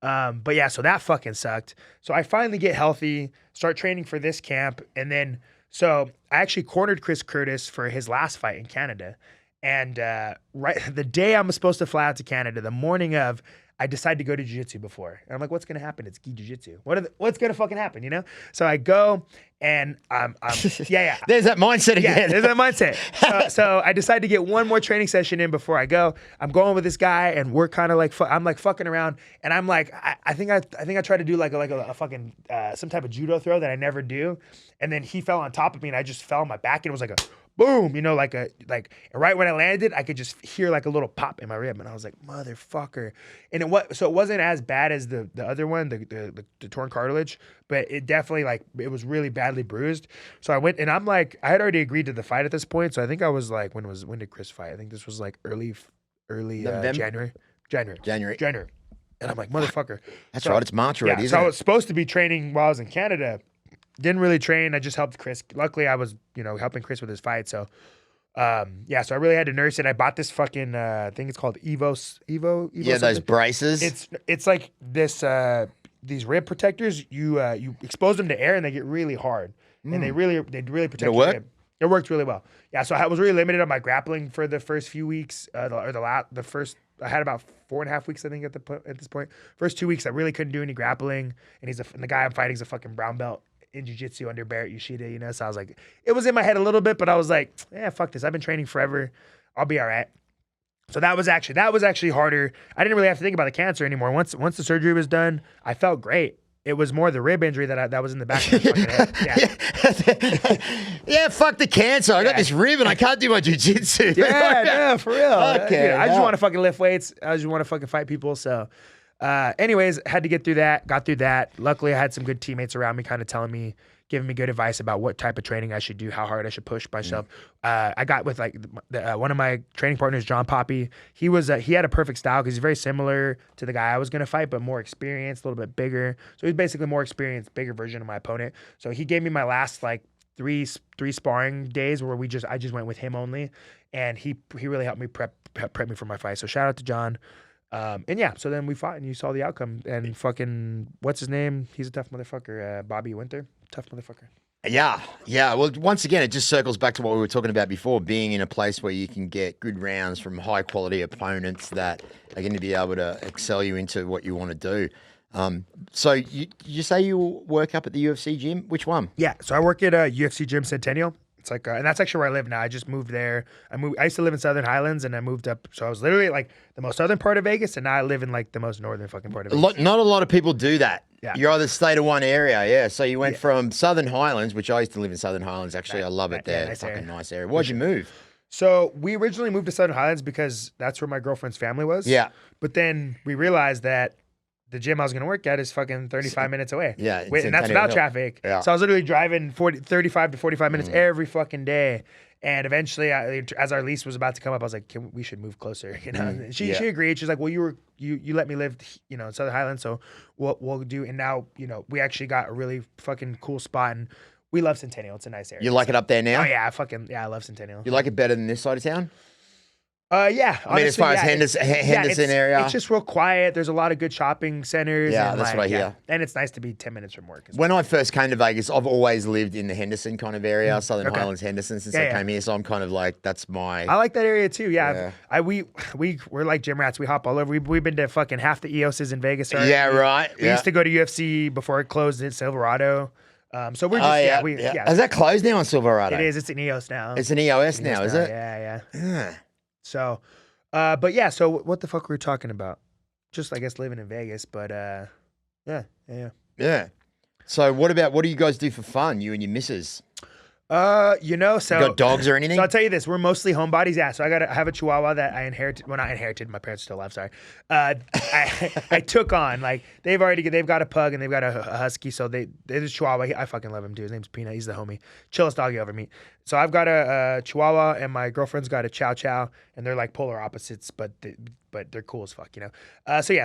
But yeah, so that fucking sucked. So I finally get healthy, start training for this camp, and then so I actually cornered Chris Curtis for his last fight in Canada. And right the day I'm supposed to fly out to Canada, the morning of, I decided to go to jiu-jitsu before. And I'm like, what's going to happen? It's gi jiu-jitsu. What's going to fucking happen, So I go and yeah.
There's that mindset again.
Yeah, there's that mindset. So I decided to get one more training session in before I go. I'm going with this guy, and we're kind of like, I'm like fucking around, and I'm like, I think I tried to do like a fucking some type of judo throw that I never do, and then he fell on top of me, and I just fell on my back, and it was like a boom, and right when I landed, I could just hear like a little pop in my rib, and I was like, motherfucker. And it wasn't as bad as the other one, the torn cartilage, but it definitely it was really badly bruised. So I went, and I'm like, I had already agreed to the fight at this point, so I think I was like, when did Chris fight? I think this was like early January. And I'm like, motherfucker.
That's right, it's March already, isn't
so
it?
I was supposed to be training while I was in Canada. Didn't really train. I just helped Chris. Luckily, I was, helping Chris with his fight. So, so I really had to nurse it. I bought this fucking thing. It's called Evo.
Yeah, those braces.
It's like this. These rib protectors. You expose them to air, and they get really hard, and they really protect.
Did it work?
Rib. It worked really well. Yeah. So I was really limited on my grappling for the first few weeks. The first. I had about 4.5 weeks, I think, at this point. First 2 weeks, I really couldn't do any grappling, and the guy I'm fighting is a fucking brown belt in jiu-jitsu under Barrett Yoshida, so I was like, it was in my head a little bit, but I was like, yeah, fuck this. I've been training forever. I'll be all right. So that was actually harder. I didn't really have to think about the cancer anymore. Once the surgery was done, I felt great. It was more the rib injury that was in the back of my fucking head.
Yeah, fuck the cancer. I got this rib and I can't do my jiu-jitsu.
Yeah, for real.
Okay,
I just want to fucking lift weights. I just want to fucking fight people, so... anyways, had to get through that, got through that. Luckily, I had some good teammates around me kind of telling me, giving me good advice about what type of training I should do, how hard I should push myself. I got with one of my training partners, John Poppy. He had a perfect style because he's very similar to the guy I was going to fight, but more experienced, a little bit bigger. So he's basically more experienced, bigger version of my opponent. So he gave me my last three sparring days where I just went with him only. And he really helped me prep me for my fight. So shout out to John. And yeah, so then we fought, and you saw the outcome. And fucking, what's his name? He's a tough motherfucker. Bobby Winter, tough motherfucker.
Yeah. Well, once again, it just circles back to what we were talking about before, being in a place where you can get good rounds from high quality opponents that are going to be able to excel you into what you want to do. So you say you work up at the UFC gym? Which one?
Yeah, so I work at a UFC gym, Centennial. It's like, and that's actually where I live now. I just moved there. I used to live in Southern Highlands, and I moved up. So I was literally like the most southern part of Vegas, and now I live in like the most northern fucking part of Vegas.
Not a lot of people do that.
Yeah.
You're either stay to one area, yeah. So you went from Southern Highlands, which I used to live in Southern Highlands. Actually, I love it there.
Nice
Fucking
area.
nice area. Why'd you move?
So we originally moved to Southern Highlands because that's where my girlfriend's family was.
Yeah.
But then we realized that the gym I was going to work at is fucking 35 minutes away.
Yeah.
And that's
Centennial
without
Hill.
traffic.
Yeah.
So I was literally driving 35 to 45 minutes every fucking day. And eventually, as our lease was about to come up, I was like, we should move closer. You know, And she agreed. She's like, well, you let me live, in Southern Highlands, so we'll do. And now, we actually got a really fucking cool spot, and we love Centennial. It's a nice area.
You like it up there now?
Oh yeah, I love Centennial.
You like it better than this side of town?
Yeah.
I mean, as far as Henderson area?
It's just real quiet. There's a lot of good shopping centers.
Yeah,
and
that's what I hear.
Yeah. And it's nice to be 10 minutes from work.
When I first came to Vegas, I've always lived in the Henderson kind of area, Southern Highlands, Henderson, since I came here. So I'm kind of like, that's my...
I like that area too. Yeah. We're like gym rats. We hop all over. We've been to fucking half the EOSs in Vegas already.
Yeah, right.
We used to go to UFC before it closed in Silverado. So we're just,
Has that closed now on Silverado?
It is. It's an EOS now.
It's an EOS now, is it?
Yeah. So... but yeah, so what the fuck were we talking about? Just, I guess, living in Vegas, but
Yeah. So what do you guys do for fun, you and your missus?
So
you got dogs or anything?
So I'll tell you this, we're mostly homebodies. Yeah, so I have a Chihuahua that I inherited. Well, not inherited. My parents are still alive. Sorry. I took on, like, they've got a pug and they've got a husky. So there's a Chihuahua. I fucking love him too. His name's Peanut. He's the homie, chillest dog you ever meet. So I've got a Chihuahua and my girlfriend's got a Chow Chow, and they're like polar opposites, but they're cool as fuck,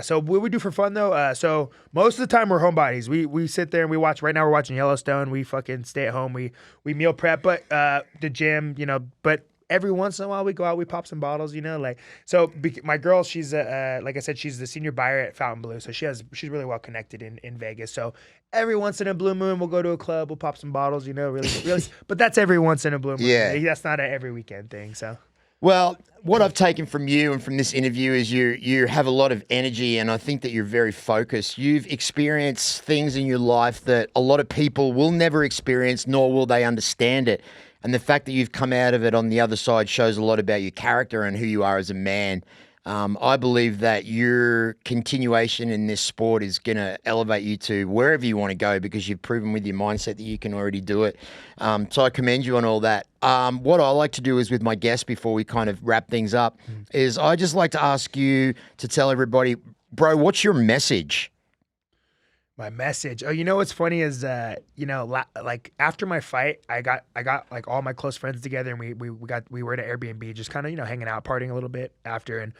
So what we do for fun though, so most of the time we're homebodies. We sit there and we watch. Right now we're watching Yellowstone. We fucking stay at home. We meal prep, but the gym, but every once in a while we go out, we pop some bottles, my girl, she's like I said, she's the senior buyer at Fountain Blue, so she's really well connected in Vegas. So every once in a blue moon we'll go to a club, we'll pop some bottles, really, but that's every once in a blue moon.
Yeah,
that's not an every weekend thing. So.
Well, what I've taken from you and from this interview is you have a lot of energy, and I think that you're very focused. You've experienced things in your life that a lot of people will never experience, nor will they understand it. And the fact that you've come out of it on the other side shows a lot about your character and who you are as a man. I believe that your continuation in this sport is going to elevate you to wherever you want to go, because you've proven with your mindset that you can already do it. So I commend you on all that. What I like to do is with my guests before we kind of wrap things up is I just like to ask you to tell everybody, bro, what's your message?
My message. Oh, what's funny is, like after my fight, I got like all my close friends together, and we were at an Airbnb, just kind of hanging out, partying a little bit after, and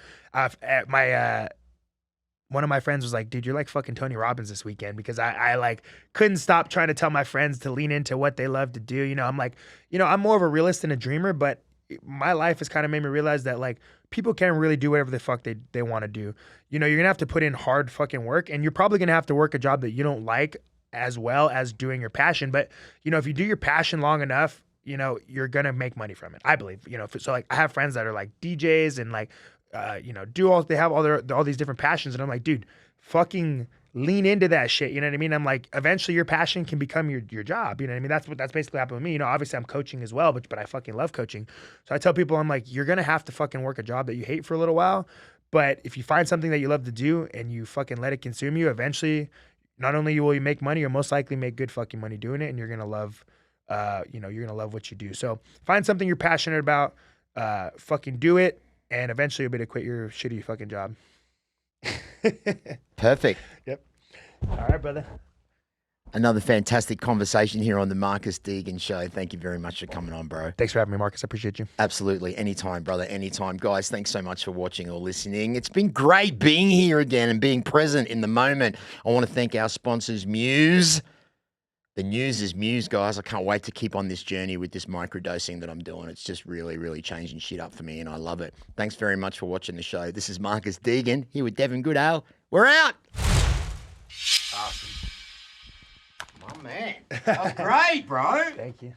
one of my friends was like, dude, you're like fucking Tony Robbins this weekend, because I like couldn't stop trying to tell my friends to lean into what they love to do. I'm like, I'm more of a realist than a dreamer, but my life has kind of made me realize that like people can't really do whatever the fuck they want to do. You're going to have to put in hard fucking work, and you're probably going to have to work a job that you don't like as well as doing your passion. But, if you do your passion long enough, you're going to make money from it. I believe, so like I have friends that are like DJs and like, they have all these different passions. And I'm like, dude, fucking lean into that shit. You know what I mean? I'm like, eventually your passion can become your job. You know what I mean? That's basically happened with me. Obviously I'm coaching as well, but I fucking love coaching. So I tell people, I'm like, you're going to have to fucking work a job that you hate for a little while. But if you find something that you love to do and you fucking let it consume you, eventually, not only will you make money, you'll most likely make good fucking money doing it. And you're going to love, you're going to love what you do. So find something you're passionate about, fucking do it. And eventually you'll be able to quit your shitty fucking job.
Perfect.
Yep. All right, brother.
Another fantastic conversation here on the Marcus Deegan Show. Thank you very much for coming on, bro.
Thanks for having me, Marcus. I appreciate you.
Absolutely. Anytime, brother. Anytime. Guys, thanks so much for watching or listening. It's been great being here again and being present in the moment. I want to thank our sponsors, Muse The news is muse, guys. I can't wait to keep on this journey with this microdosing that I'm doing. It's just really, really changing shit up for me, and I love it. Thanks very much for watching the show. This is Marcus Deegan here with Devin Goodale. We're out. Awesome. My man. That was great, bro.
Thank you.